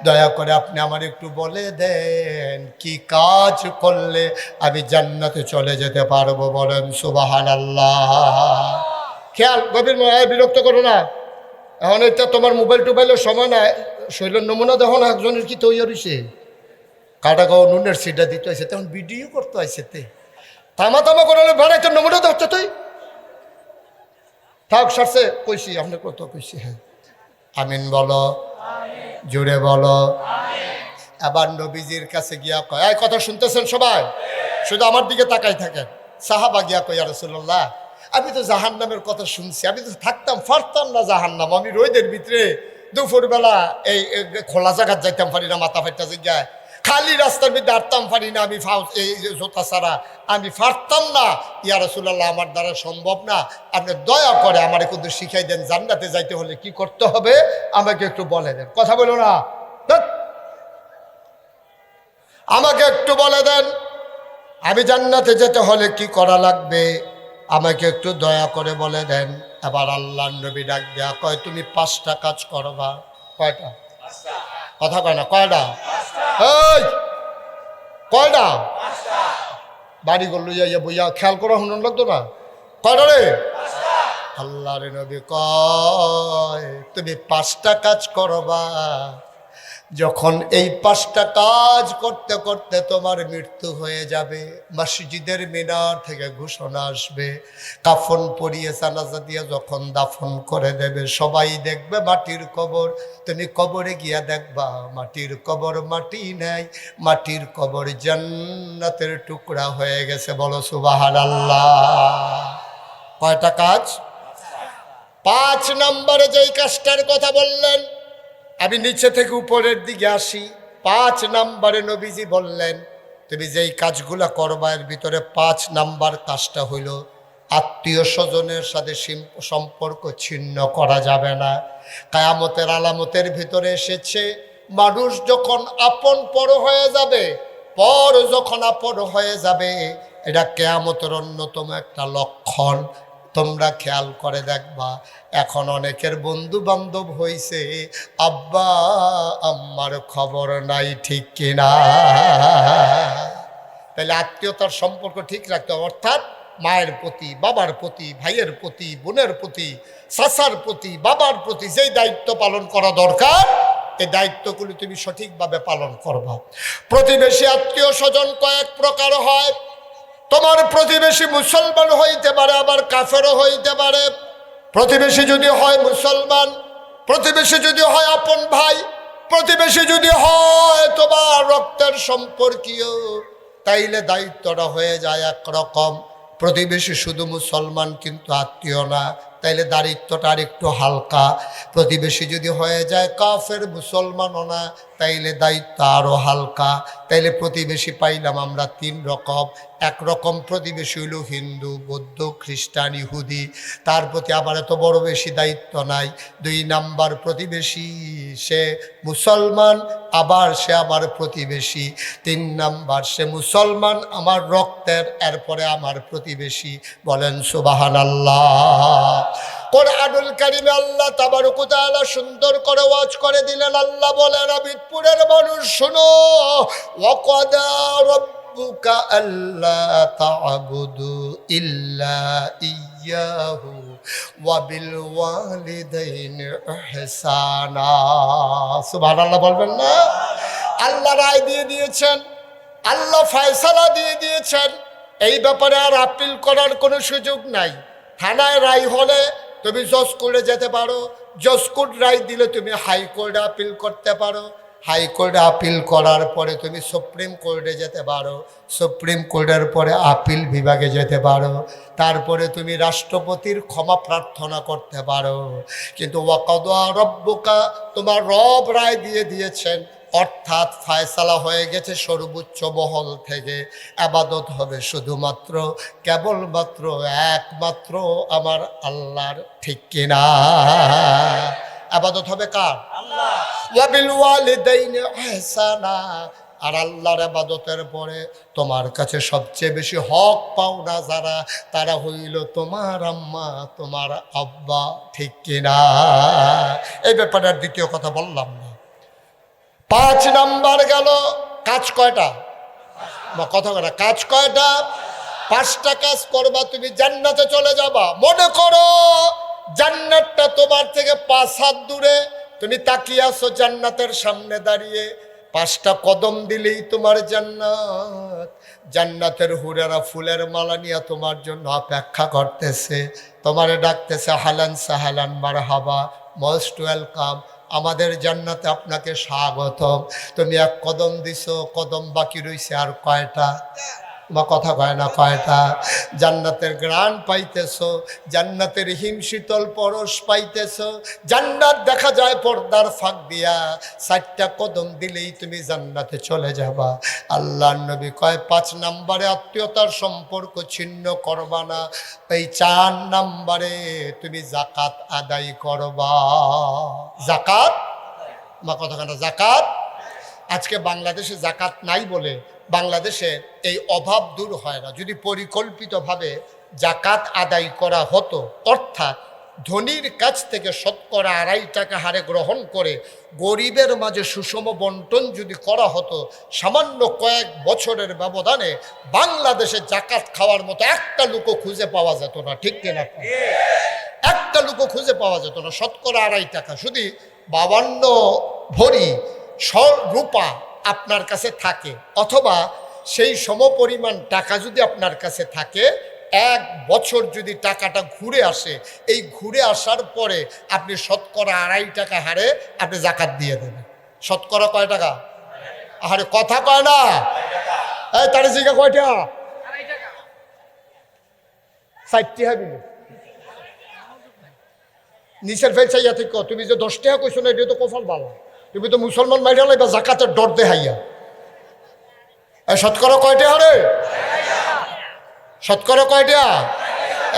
দয়া করে আপনি আমার একটু বলে দেন কি কাজ করলে আমি জান্নাতে চলে যেতে পারবো। বলেন সুবহানাল্লাহ। খেয়াল, গভীর বিরক্ত করো না। এখন এটা তোমার মোবাইল টোবাইলের সময় না, শৈলের নমুনা দেখো না একজনের কি তৈরি হয়েছে, কাটা গাও নুনের সিটা দিতে হয়েছে, তখন ভিডিও করতে হয়েছে। থামা থামা করে ভাড়াই তোর নমুনা দেখছো তুই, থাক সারছে কইছি, আপনার কত কইছি। হ্যাঁ আমিন বলো, জুড়ে বলো। আবার নবীজির কাছে গিয়া কয়, এই কথা শুনতেছেন সবাই? শুধু আমার দিকে তাকাই থাকেন। সাহাবা গিয়া কয়, ইয়া রাসূলুল্লাহ, আমি তো জাহান্নামের কথা শুনছি, আমি তো থাকতাম পারতাম না জাহান্নাম। আমি রোদের ভিতরে দুপুরবেলা এই খোলা জায়গায় যাইতাম পারি না, মাথা ফাইটা জায়গায় খালি রাস্তার মধ্যে আটতাম পারি না, আমি এই জোতা ছাড়া আমি পারতাম না। ইয়া রাসূলুল্লাহ, আমার দ্বারা সম্ভব না, আপনি দয়া করে আমার কিন্তু শিখাই দেন, জান্নাতে যাইতে হলে কি করতে হবে আমাকে একটু বলে দেন। কথা বলো না, আমাকে একটু বলে দেন, আমি জান্নাতে যেতে হলে কি করা লাগবে আমাকে একটু দয়া করে বলে দেন। এবার আল্লাহর নবী ডাক দেয়া কয়, তুমি 5টা কাজ করবা। কয়টা? কথা কয় না, কয়টা? এই কয়টা? বাড়ি গল্লু যাইয়া বইয়া খেয়াল করা শুনুন লাগতো না, কয়টা রে? আল্লাহর নবী কয়, তুমি 5টা কাজ করবা। যখন এই 5টা কাজ করতে করতে তোমার মৃত্যু হয়ে যাবে, মসজিদের মিনার থেকে ঘোষণা আসবে, কাফন পরিয়ে জানাজা দিয়ে যখন দাফন করে দেবে, সবাই দেখবে মাটির কবর। তুমি কবরে গিয়া দেখবা মাটির কবর মাটি নেই, মাটির কবর জান্নাতের টুকরা হয়ে গেছে। বলো সুবহানাল্লাহ। কয়টা কাজ? 5 নম্বরে যেই কাজটার কথা বললেন, আমি নিচে থেকে উপরের দিকে আসি। 5 নম্বরে নবীজি বললেন তুমি যেই কাজগুলা করবা এর ভিতরে 5 নাম্বার কাজটা হইল আত্মীয় স্বজনের সাথে সম্পর্ক ছিন্ন করা যাবে না। কিয়ামতের আলামতের ভিতরে এসেছে, মানুষ যখন আপন পর হয়ে যাবে, পর যখন আপন হয়ে যাবে, এটা কিয়ামতের অন্যতম একটা লক্ষণ। তোমরা খেয়াল করে দেখবা, এখন অনেকের বন্ধু বান্ধব হইছে, আব্বা আম্মার খবর নাই, ঠিক কিনা? তাহলে আত্মীয়তার সম্পর্ক ঠিক রাখতে হবে, অর্থাৎ মায়ের প্রতি, বাবার প্রতি, ভাইয়ের প্রতি, বোনের প্রতি, চাচার প্রতি, বাবার প্রতি যেই দায়িত্ব পালন করা দরকার, এই দায়িত্বগুলি তুমি সঠিকভাবে পালন করবা। প্রতিবেশী আত্মীয় স্বজন কয়েক প্রকার হয়। তোমার প্রতিবেশী মুসলমান হইতে পারে, আবার কাফেরও হইতে পারে। প্রতিবেশী যদি হয় মুসলমান, প্রতিবেশী যদি হয় আপন ভাই, প্রতিবেশী যদি হয় তোমার রক্তের সম্পর্কীয়, তাইলে দায়িত্বটা হয়ে যায় একরকম। প্রতিবেশী শুধু মুসলমান কিন্তু আত্মীয় না, তাইলে দায়িত্বটা আর একটু হালকা। প্রতিবেশী যদি হয়ে যায় কাফের, মুসলমানও না, তাইলে দায়িত্ব আরও হালকা। তাইলে প্রতিবেশী পাইলাম আমরা 3 রকম। একরকম প্রতিবেশী হইল হিন্দু, বৌদ্ধ, খ্রিস্টান, ইহুদি, তার প্রতি আবার এত বড় বেশি দায়িত্ব নাই। 2 নাম্বার প্রতিবেশী, সে মুসলমান, আবার সে আমার প্রতিবেশী। 3 নাম্বার, সে মুসলমান আমার রক্তের, এরপরে আমার প্রতিবেশী। বলেন সুবহানাল্লাহ। কোরআনুল কারীমে আল্লাহ তাবারক ওয়া তাআলা সুন্দর করে ওয়াজ করে দিলেন। আল্লাহ বলেন, আবিদপুরের মানুষ শোনো, ওয়াকাদা রাব্বুকা আল্লা তা'বুদু ইল্লা ইয়্যাহু ওয়া বিল ওয়ালিদাইনি ইহসানা। সুবহানাল্লাহ বলবেন না? আল্লাহ রায় দিয়ে দিয়েছেন, আল্লাহ ফয়সালা দিয়ে দিয়েছেন। এই ব্যাপারে আর আপিল করার কোনো সুযোগ নাই। থানায় রায় হলে তুমি জজ কোর্টে যেতে পারো, জজ কোর্ট রায় দিলে তুমি হাইকোর্টে আপিল করতে পারো, হাইকোর্টে আপিল করার পরে তুমি সুপ্রিম কোর্টে যেতে পারো, সুপ্রিম কোর্টের পরে আপিল বিভাগে যেতে পারো, তারপরে তুমি রাষ্ট্রপতির ক্ষমা প্রার্থনা করতে পারো। কিন্তু ওয়াকাদা রব্বুকা, তোমার রব রায় দিয়ে দিয়েছেন, অর্থাৎ ফায়সালা হয়ে গেছে সর্বোচ্চ মহল থেকে। আবাদত হবে শুধুমাত্র, কেবলমাত্র, একমাত্র আমার আল্লাহর, ঠিক কিনা? আবাদত হবে কার? আল্লাহ। ওয়া বিল ওয়ালিদাইনি ইহসানা। আর আল্লাহর ইবাদতের পরে তোমার কাছে সবচেয়ে বেশি হক পাওনা যারা, তারা হইল তোমার আম্মা, তোমার আব্বা, ঠিক কিনা? এই ব্যাপারে আর দ্বিতীয় কথা বললাম না। 5 নাম্বার গেল। কাজ কয়টা? কথা কয়টা? কাজ কয়টা? 5টা কাজ করবা, তুমি জান্নাতে চলে যাবা। মনে করো জান্নাতটা তোমার থেকে 5 হাত দূরে, তুমি তাকিয়ে আছো জান্নাতের সামনে দাঁড়িয়ে, 5টা কদম দিলেই তোমার জান্নাত। জান্নাতের হুরেরা ফুলের মালা নিয়ে তোমার জন্য অপেক্ষা করতেছে, তোমারে ডাকতেছে, হালান সাহালান মারহাবা, মোস্ট ওয়েলকাম, আমাদের জান্নাতে আপনাকে স্বাগতম। তুমি 1 কদম দিছো, কদম বাকি রইছে আর কয়টা? বা কথা কয় না, কয়টা? জান্নাতের গ্রাণ পাইতেছো, জান্নাতের হিমশীতল পরশ পাইতেছো, জান্নাত দেখা যায় পর্দার ফাঁক দিয়া। 4টা কদম দিলেই তুমি জান্নাতে চলে যাবা। আল্লাহর নবী কয় 5 নাম্বারে আত্মীয়তার সম্পর্ক ছিন্ন করবা না, এই 4 নাম্বারে তুমি যাকাত আদায় করবা। যাকাত, মা কথা কয় না, যাকাত। আজকে বাংলাদেশে যাকাত নাই বলে বাংলাদেশের এই অভাব দূর হয় না। যদি পরিকল্পিতভাবে যাকাত আদায় করা হতো, অর্থাৎ ধনীর কাছ থেকে শতকরা 2.5 টাকা হারে গ্রহণ করে গরিবের মাঝে সুষম বন্টন যদি করা হতো, সামান্য কয়েক বছরের ব্যবধানে বাংলাদেশে যাকাত খাওয়ার মতো একটা লোকও খুঁজে পাওয়া যেত না, ঠিক কিনা? একটা লোকও খুঁজে পাওয়া যেত না। শতকরা 2.5 টাকা, শুধু 52 ভরি রূপা আপনার কাছে থাকে, অথবা সেই সমপরিমাণ টাকা যদি আপনার কাছে থাকে, 1 বছর যদি টাকাটা ঘুরে আসে, এই ঘুরে আসার পরে আপনি শতকরা 2.5 টাকা হারে আপনি জাকাত দিয়ে দেবেন। শতকরা কয় টাকা? আরে কথা কয় না, এই তার জিগা কয়টা? 4 টাকা দিলে নিচের ফেল চাইয়া থেকে তুমি যে 10 টাকা কইছো না, এটা তো কপাল ভালো। তুমি তো মুসলমান মাইরা লাইবা জাকাতের ডর দেখাইয়া। শতকরা কয়টা হারে? শতকরা কয়টা?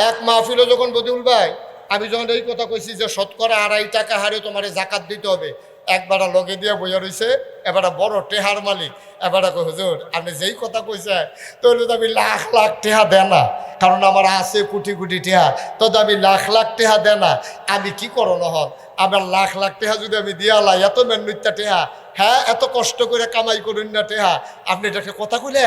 এক মাহফিলে যখন বদিউল ভাই আমি যখন এই কথা কইছি যে শতকরা 2.5 টাকা হারে তোমার জাকাত দিতে হবে, একবার লগে দিয়া বইয়া রইছে, এবার বড় টেহার মালিক, এবার কই হুজুর আপনি যেই কথা কইছে তাহলে তো আমি লাখ লাখ টেহা দেন না, কারণ আমার আছে কোটি কোটি টেহা, তো আমি লাখ লাখ টেহা দেন না, আমি কি করো নহল আমার লাখ লাখ টেহা যদি আমি দিয়া লাই, এত মেন্নুইত্যা টেহা, হ্যাঁ এত কষ্ট করে কামাই করুন না টেহা, আপনি এটাকে কথা কইলে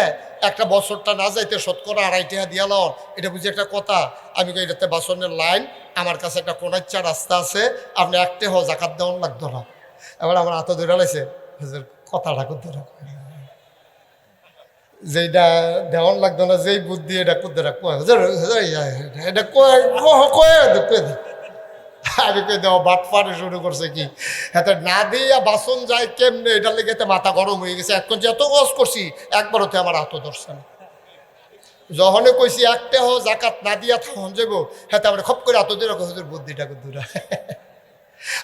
একটা বছরটা না যাইতে শতকরা 2.5 টাকা দিয়া লন, এটা বুঝি একটা কথা? আমি কই এটাতে বাসনের লাইন, আমার কাছে একটা কোনাচ্চা রাস্তা আছে, আপনি 1 টাকা জাকাত দেওয়ান লাগতো না। এবার আমার হাতে ধরে লাইছে, কথাটা করতে যেইটা দেওয়ান লাগতো না, যেই বুদ্ধি এটা করতে এটা আমি কই দেওয়া বাট পারে শুরু করছে কি, হাতে না দিয়া বাসন যায় কেমনে, এটা লেগে মাথা গরম হয়ে গেছে। এখন যে এত কষ্ট করছি একবার হতে আমার হাতও ধরছে না। যখনই কইছি 1 টাকা জাকাত না দিয়া তখন যাবো, হ্যাঁ আমরা খপ করে হাত ধরে হুজুর বুদ্ধিটা দূরা।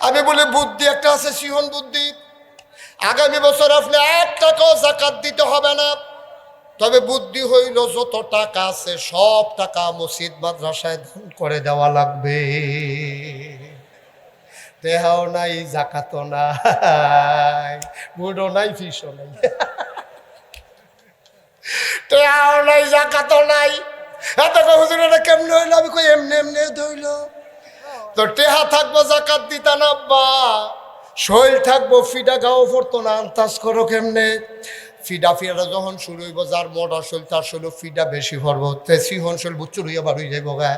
আমি বলি বুদ্ধি একটা আছে, সিহন বুদ্ধি। আগামী বছর আপনি 1 টাকাও জাকাত দিতে হবে না, তবে বুদ্ধি হইল যত টাকা আছে সব টাকা মসজিদ মাদ্রাসায় দান করে দেওয়া লাগবে। দেহাও নাই, জাকাতও নাই, বুড়ো নাই, ফিসও নাই, টেহাও নাই, জাকাতও নাই। এত হুজুর এটা কেমনে হইলো? আমি কই এমনি এমনি ধইল। তো টেহা থাকবো জাকাত দিতা না বা শৈল থাকবো ফিডা গাও পড়তো না, আন্তাজ করো কেমনে? ফিডা ফিডা যখন শুরু হইব, যার মোটা শৈল তার শৈল ফিডা বেশি পড়ব, সিহন শৈল বুচ্চুর হইয়া বার হয়ে যাইব গা।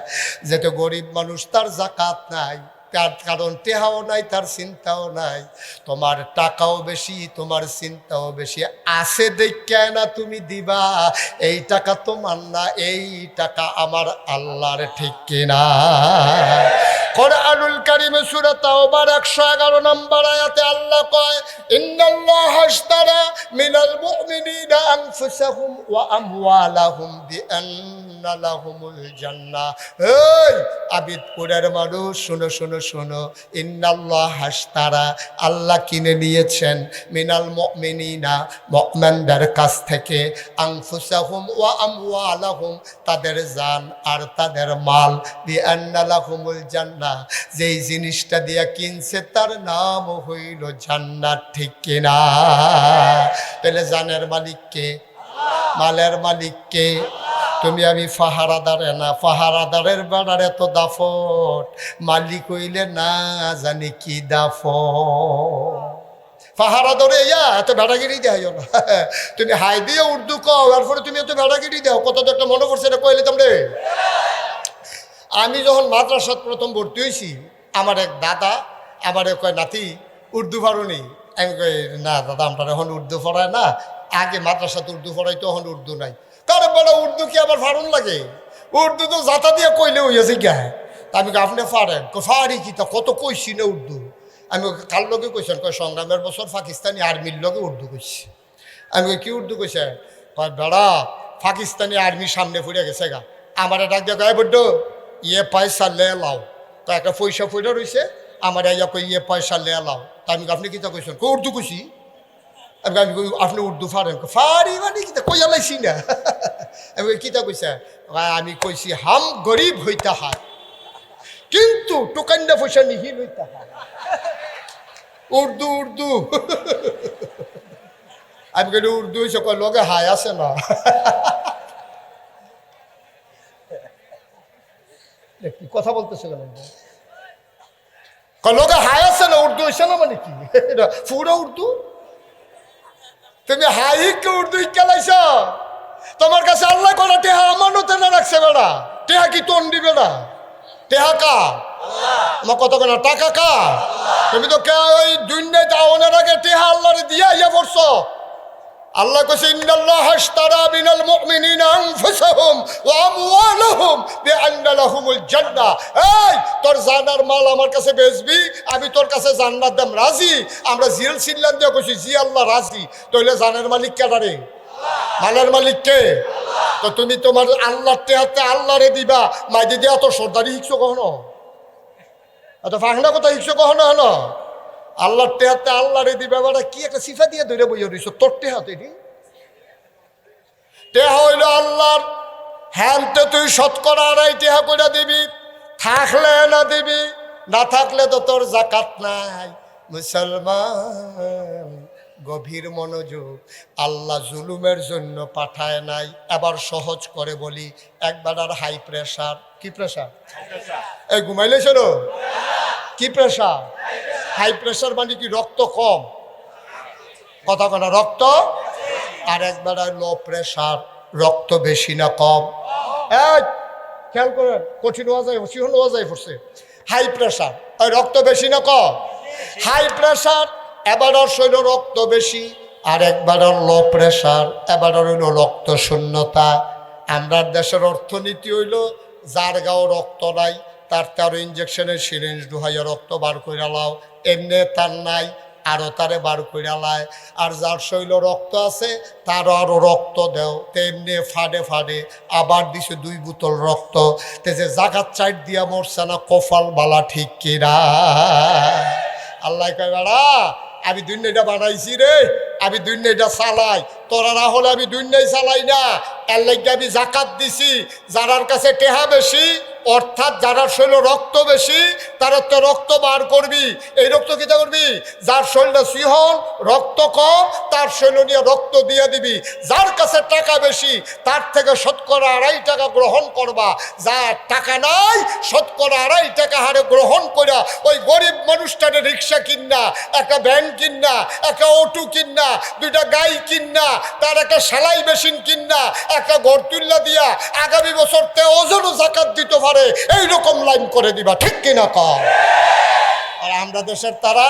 যেহেতু গরিব মানুষ তার জাকাত নাই, তার কারণ টেহাও নাই, তার চিন্তাও নাই, তোমার টাকাও বেশি, তোমার চিন্তাও বেশি, আছে দেখায় না তুমি দিবা, এই টাকা তোমার না, এই টাকা আমার আল্লাহর, ঠিক কিনা? কোরআনুল কারীমে সূরা তাওবার 111 নম্বর আয়াতে আল্লাহ কয়, ইন্নাল্লাহা আশতারা মিনাল মুমিনিনা আনফুসাহুম ওয়া আমওয়ালাহুম বিআন্না লাহুমুল জান্নাহ। এই আবিদপুরের মানুষ শোনো শোনো শোনো, ইন্নাল্লাহা আশতারা, আল্লাহ কিনে নিয়েছেন, মিনাল মুমিনিনা, মুমিনদের কাছ থেকে, আনফুসাহুম ওয়া আমওয়ালাহুম, তাদের জান আর তাদের মাল, বিআন্না লাহুমুল জান্নাহ, যেই জিনিসটা দিয়া কিনছে তার নাম হইল জান্নাত, ঠিক কিনা? তাহলে জানের মালিককে, মালের মালিককে, তুমি আমি ফাহারাদারে না, ফাহারাদারের বেড়ার এত দাফট, মালিক হইলে না জানি কি দাফট। পাহারা ধরে ইয়া এত ভেড়াগিরি দেয় না। তুমি হাই দিয়ে উর্দু কও, এরপরে তুমি এত ভেড়াগিরি দাও, কত তো একটা মনে করছে এটা কইলে তোমরে। আমি যখন মাদ্রাসাত প্রথম ভর্তি হয়েছি, আমার এক দাদা আমার কয়, নাতি উর্দু পড়নি? আমি কই, না দাদা আমরা এখন উর্দু পড়ায় না, আগে মাদ্রাসাতে উর্দু পড়াইতো, এখন উর্দু নাই। কারণ বড় উর্দু কি আমার ফারুন লাগে? উর্দু তো জাতা দিয়ে কইলে হইয়াছে গায়ে। আমি আপনি পারেন? ফারি কি তা কত কইছি না উর্দু। আমি কার লগে কইছেন? কয় সংগ্রামের বছর পাকিস্তানি আর্মির লগে উর্দু কইছি। আমি কি উর্দু কইছে? কয় বেড়া পাকিস্তানি আর্মির সামনে ফুটে গেছে গা। আমার ডাক দিয়ে গায়ে বড্ড ইয়ে পয়সা লে লাও, তো একটা পয়সা ফুটে রয়েছে, আমার ইয়া কই ইয়ে পয়সা লে লাও। তা আমি আপনি কিতা কইছেন? কই উর্দু কইছি। আমি আপনি উর্দু পারেন? ফারি মানে কিতা কইয়া লাইছি না। আমি কিতা কইছে? আমি কইছি হাম গরিব হইতা হয় কিন্তু টোকান্ডা পয়সা নিহিল হইতা হয়। উর্দু উর্দু। আমি কেন উর্দু হয়েছে? কয় লগে হাই আছে না। কথা বলতেছে কেন? লগে হাই আছে না, উর্দু হয়েছে না মানে কি? পুরো উর্দু। তুমি হাই কে উর্দু খেলাইছ? তোমার কাছে আল্লাহ করা টেহা আমানতে না রাখছে বেড়া। টেহা কি তোর দিবে না? টেহা কা আমার কত কেন টাকা কার? তুমি তো কে ওই দুনিয়ায় যাওয়ার আগে টেহা আল্লাহরে দিয়া ইয়া পড়ছো। আল্লাহ কইছে ইন্নাল্লাহ আশতারা মিনাল মুমিনিনা আনফুসাহুম ওয়া আমওয়ালাহুম বিআন্না লাহুমুল জান্নাহ। এই তোর জানার মাল আমার কাছে বেচবি, আমি তোর কাছে জান্নাত দাম রাজি। আমরা জিল সিল্লান দিয়ে কইছি জি আল্লাহ রাজি। তাহলে জানের মালিক কে? আল্লাহ। মালের মালিক কে? তো তুমি তোমার আল্লাহর টেহাতে আল্লাহরে দিবা, মাইদি দিয়া তো সর্দারি শিখছো কখনো? এত ফাংনা কথা শিখছো কখনো? হলো আল্লাহর টেহাতে আল্লাহরে দিবা বেটা, কি একটা সিফা দিয়ে ধরে বইয়া রইছ তোর টেহাতে? টেহা হইল আল্লাহর, হ্যানতে তুই শতকরা আড়াই টেহা করে দিবি, থাকলে না দিবি, না থাকলে তো তোর জাকাত নাই। মুসলমান গভীর মনোযোগ, আল্লাহ জুলুমের জন্য পাঠায় নাই। এবার সহজ করে বলি, একবার আর হাই প্রেশার। কি প্রেশার? এই ঘুমাইলেছিল? কি প্রেশার? হাই প্রেশার মানে কি রক্ত কম? কথা কথা রক্ত। আর একবার লো প্রেশার, রক্ত বেশি না কম? এই খেয়াল করেন, কঠিন হওয়া যায়, সিহন হওয়া যায় পড়ছে। হাই প্রেশার, ওই রক্ত বেশি না কম? হাই প্রেশার এবার শৈল রক্ত বেশি, আর একবার লো প্রেশার এবার হইল রক্ত শূন্যতা। আমরা দেশের অর্থনীতি হইল যার গাও রক্ত নাই তার 13 ইঞ্জেকশনের সিরিঞ্জ ঢুকাইয়া রক্ত বার করে লাও, এমনি তার নাই আরও তারে বার করে লায়। আর যার শৈল রক্ত আছে তার আরও রক্ত দেও, তেমনি ফাডে ফাডে আবার দিছে 2 বোতল রক্ত। তে যে জাগাত চাইট দিয়া মরছে না, কপাল বালা ঠিক কিরা? আল্লাহ কয় বেড়া আমি দুনিয়াটা বানাইছি রে, আমি দুনিয়াটা চালাই, তোরা না হলে আমি দুনিয়ায় চালাই না। এর লাগে আমি জাকাত দিছি। যারার কাছে টেহা বেশি, অর্থাৎ যারা শরীরে রক্ত বেশি, তারা তো রক্ত বার করবি। এই রক্ত কিতা করবি? যার শরীরে সিহন রক্ত কম, তার শরীর নিয়ে রক্ত দিয়ে দিবি। যার কাছে টাকা বেশি, তার থেকে শতকরা 2.5 টাকা গ্রহণ করবা। যার টাকা নাই, শতকরা 2.5 টাকা হারে গ্রহণ করা ওই গরিব মানুষটারে রিক্সা কিনা, একটা ভ্যান কিনা, একটা অটো কিনা, 2টা গাই কিনা, তার একটা সেলাই মেশিন কিনা, একটা ঘর তুল্লা দিয়া আগামী বছর ওজনও জাকাত দিতে পারে, এইরকম লাইন করে দিবা। ঠিক কিনা কম? আর আমরা দেশের তারা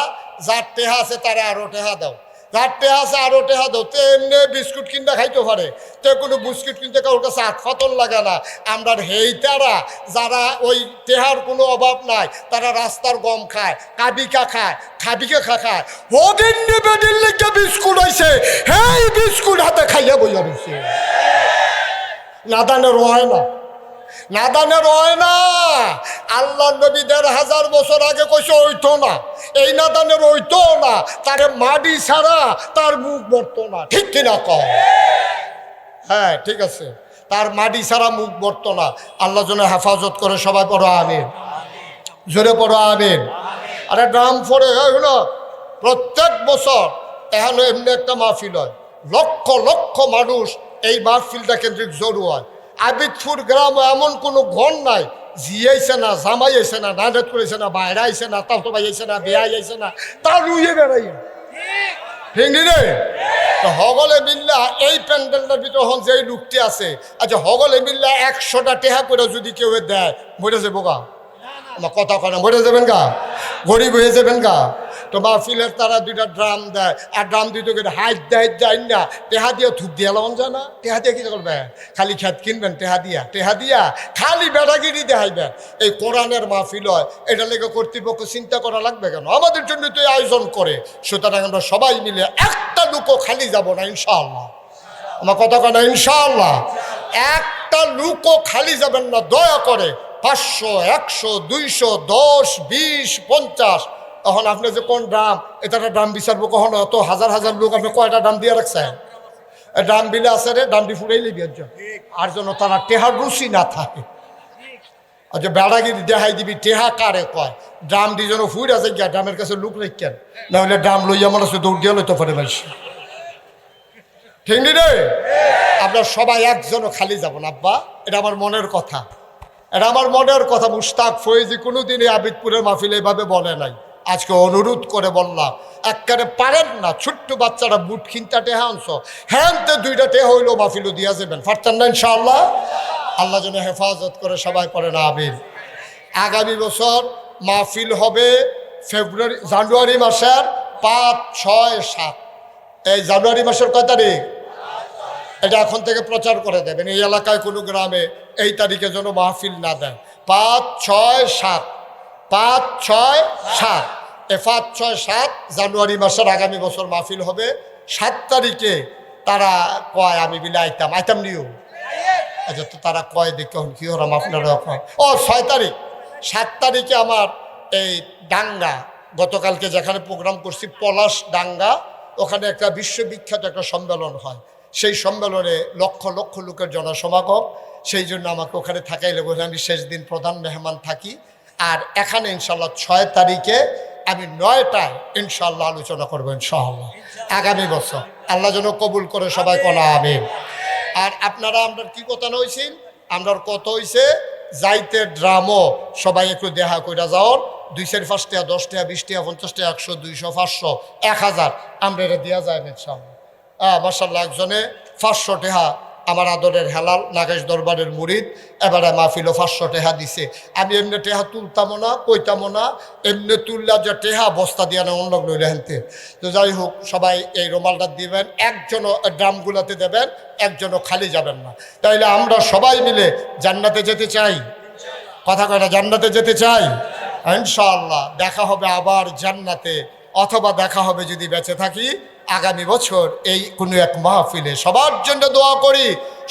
যার টেহা আছে তারা আরো টেহা দাও, যার টেহা আছে আরো টেহা দাও। তো এমনি বিস্কুট কিনতে খাইতে পারে, তো কোনো বিস্কুট কিনতে কারোর কাছে আটফাতন লাগে না। আমরা হেই তারা যারা ওই টেহার কোনো অভাব নাই, তারা রাস্তার গম খায়, কাবিকা খায়, খাবিকা খায়। ওদিন নেবে দিল্লি বিস্কুট হয়েছে, হেই বিস্কুট হাতে খাইয়া বইয়া রয়েছে। নাদানের হয় না, নাদানের হয় না। আল্লাহ নবী 1500 বছর আগে কইছে ওইতো না, এই নাদানের ওইতো না, তারে মাটি ছাড়া তার মুখ বর্তো না। ঠিক কিনা কম? হ্যাঁ ঠিক আছে, তার মাটি ছাড়া মুখ বর্তো না। আল্লাহ যেন হেফাজত করে। সবাই পড়ো আমিন, জোরে পড়ো আমিন। আরে ড্রাম ফোরে হলো প্রত্যেক বছর এখন এমনি একটা মাহফিল হয়, লক্ষ লক্ষ মানুষ এই মাহফিলটা কেন্দ্রিক জড়ো হয়। আবিদপুর গ্রাম এমন কোনো ঘর নাই জিয়াইছে না, জামাই আইছে না, নাডেত করেছে না, বাইরে আইছে না, তাও তো ভাই আইছে না, বেয়াই আইছে না, তার রুইয়ে বেড়াই। ঠিক রে? তো হগলে মিল্লা এই প্যান্ডেলটার ভিতরে হন যে লোকটি আছে, আচ্ছা হগলে মিল্লা 100টা টেহা করে যদি কেউ দেয়, মরে যাবো গা? আমার কথা কয় না, মরে যাবেন গা? গরিব হয়ে যাবেন গা? তো মাহফিলের তারা 2টা ড্রাম দেয়, আর ড্রাম দিতে গেলে হাইট দেয় যায় না, টেহা দিয়ে থুপ দিয়ে লন যায় না। টেহা দিয়ে কি করবে? খালি খেত কিনবেন টেহা দিয়া, টেহা দিয়া খালি বেড়াগিরি দেখাইবেন। এই কোরআনের মাহফিল হয়, এটা লেগে কর্তৃপক্ষ চিন্তা করা লাগবে কেন? আমাদের জন্য তো এই আয়োজন করে। সুতরাং আমরা সবাই মিলে একটা লুকও খালি যাব না ইনশাআল্লাহ। আমার কথা কয় না ইনশাআল্লাহ? একটা লুকও খালি যাবেন না দয়া করে। 500, 100, 200, 10, 20, 50। তখন আপনি যে কোন ড্রাম, এটা ড্রাম বিচারবো কখনো? তো হাজার হাজার লোক আপনি কয়টা ড্রাম দিয়ে রাখছেন? ড্রাম বিলে আছে রে, ড্রামটি ফুটাই লিবি আর জন্য তারা টেহার রুচি না থাকে। আচ্ছা বেড়াগিরি দেখাই দিবি টেহা কারে কয়? ড্রাম দিয়ে যেন ফুট আছে গিয়া ড্রামের কাছে লোক রেখেন, না হলে ড্রাম লইয়া মনে হচ্ছে দৌড় দিয়ে লইতে পারে বেশি। ঠিক নি রে? আপনার সবাই একজনও খালি যাব না আব্বা, এটা আমার মনের কথা, এটা আমার মনের কথা। মুশতাক ফয়েজি কোনোদিনই আবিদপুরের মাহফিল এইভাবে বলে নাই। আজকে অনুরোধ করে বললাম, একবারে পারেন না, ছোট্ট বাচ্চারা বুট কিনতে টেহা আনছ, হ্যাঁ 2টা টেহা হইলেও মাহফিলও দিয়া যাবেন, পারতেন না ইনশাআল্লাহ? আল্লাহ যেন হেফাজত করে। সবাই পড়ে না আমিন। আগামী বছর মাহফিল হবে জানুয়ারি মাসের 5, 6, 7। এই জানুয়ারি মাসের কয় তারিখ? এটা এখন থেকে প্রচার করে দেবেন, এই এলাকায় কোনো গ্রামে এই তারিখে যেন মাহফিল না দেয়। 5, 6, 7, 5, 6, 7, 5, 6, 7 জানুয়ারি মাসের আগামী বছর মাহফিল হবে। 7 তারিখে তারা কয় আমি বিলে আইতাম নিও। আচ্ছা, তো তারা কয় দেখে কি হলাম আপনারা কয়? ও 6 তারিখ। 7 তারিখে আমার এই ডাঙ্গা, গতকালকে যেখানে প্রোগ্রাম করছি পলাশ ডাঙ্গা, ওখানে একটা বিশ্ববিখ্যাত একটা সম্মেলন হয়। সেই সম্মেলনে লক্ষ লক্ষ লোকের জনসমাগম। সেই জন্য আমাকে ওখানে থাকাইলে বলে আমি শেষ দিন প্রধান মেহমান থাকি। আর এখানে ইনশাল্লাহ 6 তারিখে আমি 9টায় ইনশাল্লাহ আলোচনা করবো ইনশাআল্লাহ আগামী বছর। আল্লাহ যেন কবুল করে, সবাই কোনা আমিন। আর আপনারা আমরা কি কথা হয়েছিল, আমরা কত হয়েছে যাইতে ড্রামও সবাই একটু দেখা কইরা যাও। 2 4 5 টাকা, 10 টাকা, 20 টাকা, 50 টাকা, 100, 200, 500, 1000 আমরা এটা দেওয়া যায় ইনশাআল্লাহ। মাশাআল্লাহ, একজনে 500 টাকা, আমার আদরের হেলাল নাগেশ দরবারের মুরিদ, এবারে মাহফিলও 500 টাকা দিছে। আমি এমনি টেহা তুলতামও না, কইতামও না, এমনি তুললা যে টেহা বস্তা দিয়ে না অন্য লইলে হেনতে। তো যাই হোক, সবাই এই রুমালটা দিবেন, একজনও ড্রামগুলাতে দেবেন, একজনও খালি যাবেন না। তাইলে আমরা সবাই মিলে জান্নাতে যেতে চাই। কথা কয় না, জান্নাতে যেতে চাই ইনশাআল্লাহ। দেখা হবে আবার জান্নাতে, অথবা দেখা হবে যদি বেঁচে থাকি আগামী বছর এই কোনো এক মাহফিলে। সবার জন্য দোয়া করি,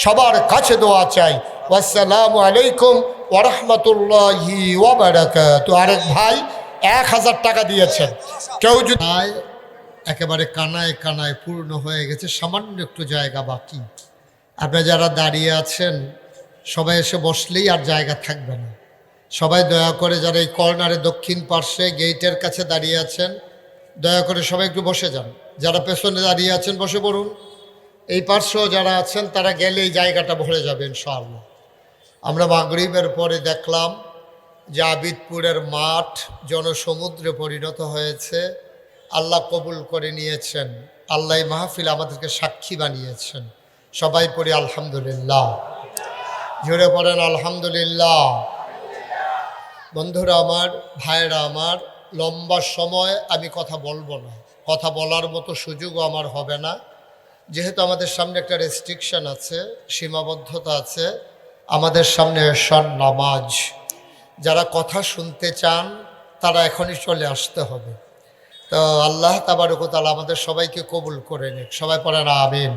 সবার কাছে দোয়া চাই। আসসালামু আলাইকুম ওয়া রাহমাতুল্লাহি ওয়া বারাকাতুহু। আরেক ভাই 1000 টাকা দিয়েছেন। কেউ যদি একেবারে কানায় কানায় পূর্ণ হয়ে গেছে, সামান্য একটু জায়গা বাকি। আপনারা যারা দাঁড়িয়ে আছেন সবাই এসে বসলেই আর জায়গা থাকবে না। সবাই দয়া করে যারা এই কর্নারে দক্ষিণ পার্শ্বে গেটের কাছে দাঁড়িয়ে আছেন, দয়া করে সবাই একটু বসে যান। যারা পেছনে দাঁড়িয়ে আছেন বসে পড়ুন। এই পার্শ্বেও যারা আছেন তারা গেলে এই জায়গাটা ভরে যাবে ইনশাআল্লাহ। আমরা মাগরিবের পরে দেখলাম যে আবিদপুরের মাঠ জনসমুদ্রে পরিণত হয়েছে। আল্লাহ কবুল করে নিয়েছেন, আল্লাহ মাহফিল আমাদেরকে সাক্ষী বানিয়েছেন। সবাই পড়ি আলহামদুলিল্লাহ, জোরে পড়েন আলহামদুলিল্লাহ। বন্ধুরা আমার, ভাইরা আমার, লম্বা সময় আমি কথা বলবো না, কথা বলার মতো সুযোগও আমার হবে না, যেহেতু আমাদের সামনে একটা রেস্ট্রিকশন আছে, সীমাবদ্ধতা আছে। আমাদের সামনে এশার নামাজ। যারা কথা শুনতে চান তারা এখনই চলে আসতে হবে। তো আল্লাহ তাবারক ওয়া তাআলা আমাদের সবাইকে কবুল করে নিক। সবাই পড়েন আমিন,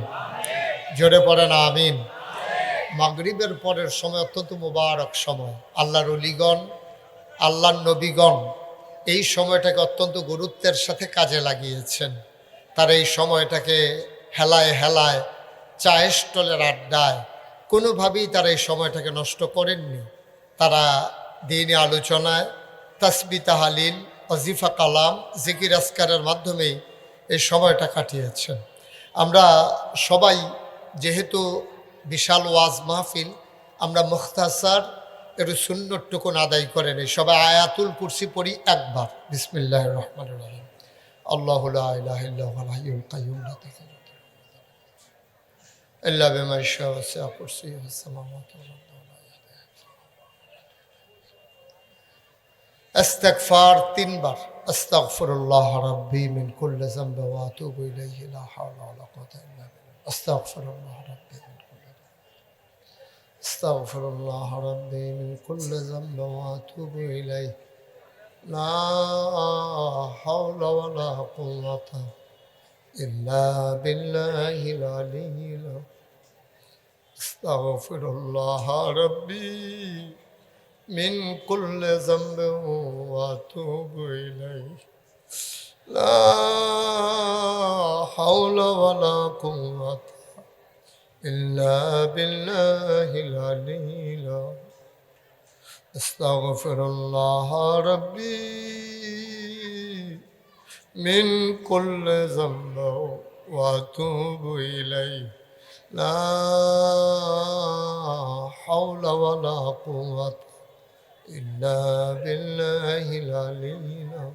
জোরে পড়েন আমিন। মাগরিবের পরের সময় অত্যন্ত মুবারক সময়। আল্লাহর ওলিগণ, আল্লাহর নবীগণ এই সময়টাকে অত্যন্ত গুরুত্বের সাথে কাজে লাগিয়েছেন। তারা এই সময়টাকে হেলায় হেলায়, চায়ের স্টলের আড্ডায় কোনোভাবেই তারা এই সময়টাকে নষ্ট করেননি। তারা দ্বীনি আলোচনায়, তাসবিহ তাহলিল, ওয়াজিফা কালাম, জিকির আসকারের মাধ্যমেই এই সময়টা কাটিয়েছেন। আমরা সবাই যেহেতু বিশাল ওয়াজ মাহফিল, আমরা মুখতাসার একটু সুন্নতটুকুন আদায় করে নেই। সবাই আয়াতুল কুরসি পড়ি একবার। বিসমিল্লাহির রহমানির রহিম। আল্লাহু লা ইলাহা ইল্লা হুয়াল হাইয়ুল কাইয়্যুম লা তাখুযুহু ইল্লা বিমা শাআ ওয়াসি'a কুরসিয়্যুহুস সামাওয়াতি ওয়াল আরদ ওয়া লা ইয়াউদুহু। ইস্তিগফার 3 বার। আস্তাগফিরুল্লাহ রাব্বি মিন কুল্লি যামবি ওয়া আতুবু ইলাইহি লা হাওলা ওয়া লা কুওয়াতা ইল্লা বিল্লাহ। আস্তাগফিরুল্লাহ রাব্বি أستغفر الله ربي من كل ذنب وأتوب إليه لا حول ولا قوة إلا بالله العلي العظيم. أستغفر الله ربي من كل ذنب وأتوب إليه لا حول ولا قوة إلا بالله العلي العظيم. أستغفر الله ربي من كل ذنب وأتوب إليه لا حول ولا قوة إلا بالله العلي العظيم.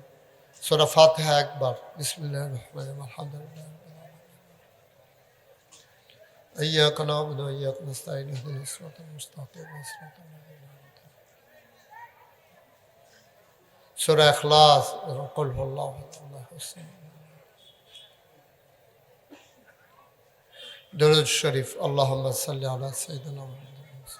سورة فاتحة أكبر. بسم الله الرحمن الرحيم. الحمد لله إياك نعبد وإياك نستعين اهدنا الصراط المستقيم صراط الذين أنعمت عليهم সূরা ইখলাস, কুল হুয়াল্লাহু আহাদ, দরুদ শরীফ, আল্লাহুম্মা সাল্লি আলা সাইয়্যিদিনা মুহাম্মাদ,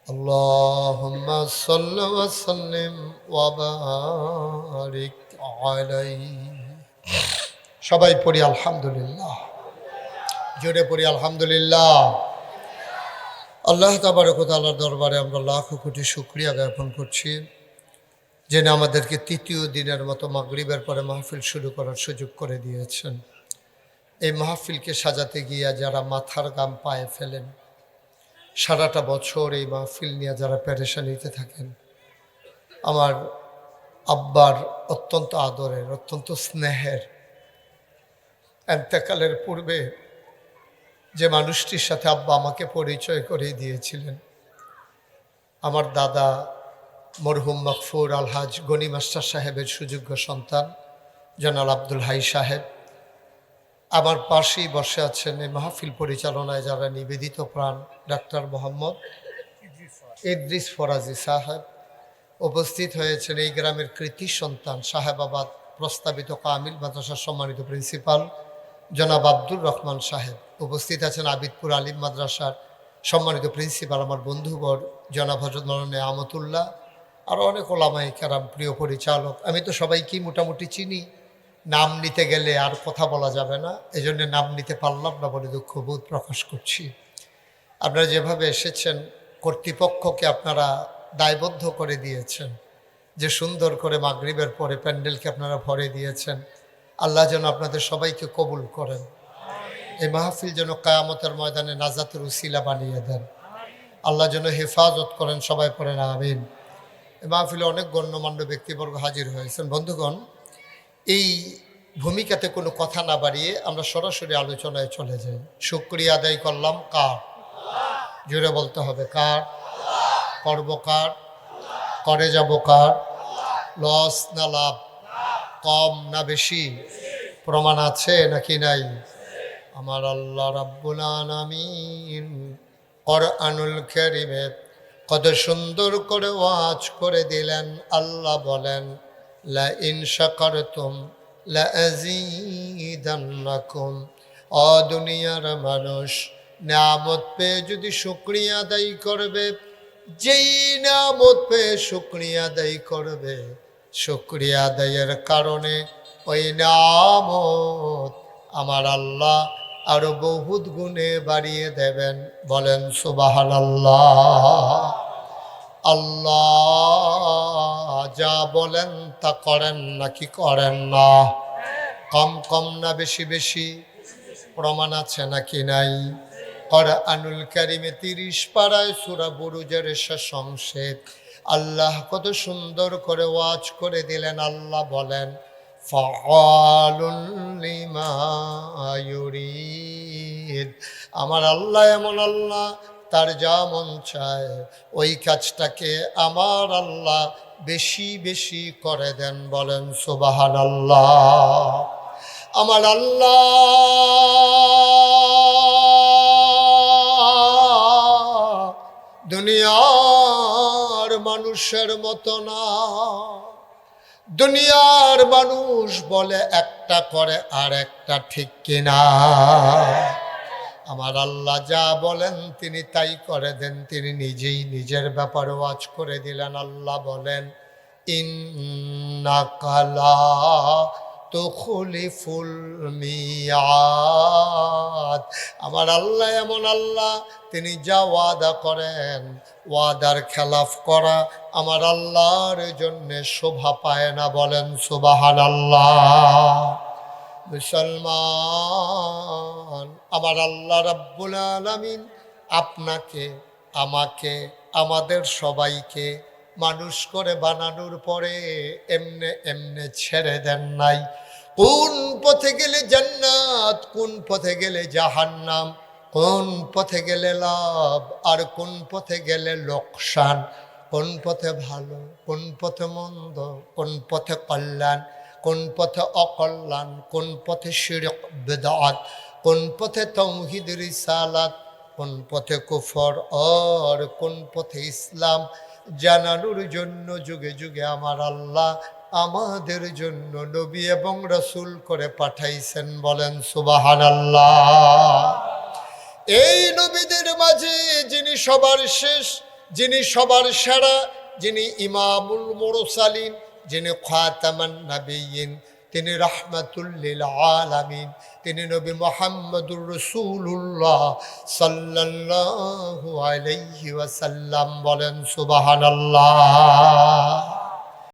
আল্লাহুম্মা সাল্লি ওয়া সাল্লিম ওয়া বারিক আলাইহি। সবাই পড়ি আলহামদুলিল্লাহ, জোরে পড়ি আলহামদুলিল্লাহ। আল্লাহ তাবারক ওয়া তাআলার দরবারে আমরা লাখো কোটি শুকরিয়া জ্ঞাপন করছি, যিনি আমাদেরকে তৃতীয় দিনের মতো মাগরিবের পরে মাহফিল শুরু করার সুযোগ করে দিয়েছেন। এই মাহফিলকে সাজাতে গিয়া যারা মাথার গাম পায়ে ফেলেন, সারাটা বছর এই মাহফিল নিয়ে যারা পেরেশানিতে থাকেন, আমার আব্বার অত্যন্ত আদরের, অত্যন্ত স্নেহের, এন্তেকালের পূর্বে যে মানুষটির সাথে আব্বা আমাকে পরিচয় করিয়ে দিয়েছিলেন, আমার দাদা মরহুম মকফুর আলহাজ গনি মাস্টার সাহেবের সুযোগ্য সন্তান জনাল আব্দুল হাই সাহেব, আমার পাশেই বসে আছেন এই মাহফিল পরিচালনায় যারা নিবেদিত প্রাণ ডাক্তার মোহাম্মদ ইদ্রিস ফরাজি সাহেব, উপস্থিত হয়েছেন এই গ্রামের কৃতি সন্তান সাহেবাবাদ প্রস্তাবিত কামিল মাদ্রাসার সম্মানিত প্রিন্সিপাল জনাব আব্দুর রহমান সাহেব, উপস্থিত আছেন আবিদপুর আলিম মাদ্রাসার সম্মানিত প্রিন্সিপাল আমার বন্ধুবর জনাব হযরত মাওলানা আমতুল্লাহ, আরও অনেক ওলামায়ে কেরাম, প্রিয় পরিচালক। আমি তো সবাইকেই মোটামুটি চিনি, নাম নিতে গেলে আর কথা বলা যাবে না, এজন্য নাম নিতে পারলাম না বলে দুঃখবোধ প্রকাশ করছি। আপনারা যেভাবে এসেছেন, কর্তৃপক্ষকে আপনারা দায়বদ্ধ করে দিয়েছেন যে সুন্দর করে মাগরিবের পরে প্যান্ডেলকে আপনারা ভরে দিয়েছেন। আল্লাহ যেন আপনাদের সবাইকে কবুল করেন, এই মাহফিল যেন কিয়ামতের ময়দানে নাজাতের উসিলা বানিয়ে দেন, আল্লাহ যেন হেফাজত করেন, সবাই পড়েন আমিন। এই মাহফিলে অনেক গণ্যমান্য ব্যক্তিবর্গ হাজির হয়েছেন। বন্ধুগণ, এই ভূমিকাতে কোনো কথা না বাড়িয়ে আমরা সরাসরি আলোচনায় চলে যাই। শুকরিয়া আদায় করলাম কার? জোরে বলতে হবে কার? করব কার? করে যাব কার? লস না লাভ? কম না বেশি? প্রমাণ আছে নাকি নাই? আমার আল্লাহ রাব্বুল আলামিন কোরআনুল কারীমে কত সুন্দর করে ওয়াজ করে দিলেন। আল্লাহ বলেন, লা ইন শাকারতুম লা আযীদান্নাকুম। ও দুনিয়ার মানুষ, নিয়ামত পেয়ে যদি শুকরিয়া আদায় করবে, যেই নিয়ামত পেয়ে শুকরিয়া আদায় করবে, শুকরিয়া আদায়ের কারণে ওই নিয়ামত আমার আল্লাহ আরো বহুত গুণে বাড়িয়ে দেবেন। বলেন সুবহানাল্লাহ। আল্লাহ যা বলেন তা করেন নাকি করেন না? কম কম না বেশি বেশি? প্রমাণ আছে নাকি নাই? কোরআনুল কারীমে 30 পারায় সূরা বুরুজের শেষ অংশে আল্লাহ কত সুন্দর করে ওয়াজ করে দিলেন। আল্লাহ বলেন, ফাআলুল লিমা ইউরিদ। আমার আল্লাহ এমন আল্লাহ, তার যা মন চায় ওই কাজটাকে আমার আল্লাহ বেশি বেশি করে দেন। বলেন সুবহানাল্লাহ। আমার আল্লাহ দুনিয়ার মানুষের মতো না। দুনিয়ার মানুষ বলে একটা করে আর একটা, ঠিক কিনা? আমার আল্লাহ যা বলেন তিনি তাই করে দেন। তিনি নিজেই নিজের ব্যাপারে ওয়াজ করে দিলেন। আল্লাহ বলেন, ইন্নাকা লা তুখলিফুল মিয়াদ। আমার আল্লাহ এমন আল্লাহ, তিনি যা ওয়াদা করেন, ওয়াদার খেলাফ করা আমার আল্লাহর জন্য শোভা পায় না। বলেন সুবহানাল্লাহ। মুসলমান, আমার আল্লাহ রাব্বুল আলামিন আপনাকে, আমাকে, আমাদের সবাইকে মানুষ করে বানানোর পরে এমনে এমনে ছেড়ে দেন নাই। কোন পথে গেলে জান্নাত, কোন পথে গেলে জাহান্নাম, কোন পথে গেলে লাভ আর কোন পথে গেলে লোকসান, কোন পথে ভালো, কোন পথে মন্দ, কোন পথে কল্যাণ, কোন পথে অকল্যাণ, কোন পথে শিরক বিদআত, কোন পথে তাওহীদ রিসালাত, কোন পথে কুফর আর কোন পথে ইসলাম, জানানোর জন্য যুগে যুগে আমার আল্লাহ আমাদের জন্য নবী এবং রাসূল করে পাঠাইছেন। বলেন সুবহানাল্লাহ। এই নবীদের মাঝে যিনি সবার শেষ, যিনি সবার সেরা, যিনি ইমামুল মুরসালিন, যিনি খাতামান নাবিয়্যিন, তিনি রাহমাতুল লিল আলামিন, তিনি নবী মুহাম্মদুর রাসূলুল্লাহ সাল্লাল্লাহু আলাইহি ওয়াসাল্লাম। বলেন সুবহানাল্লাহ।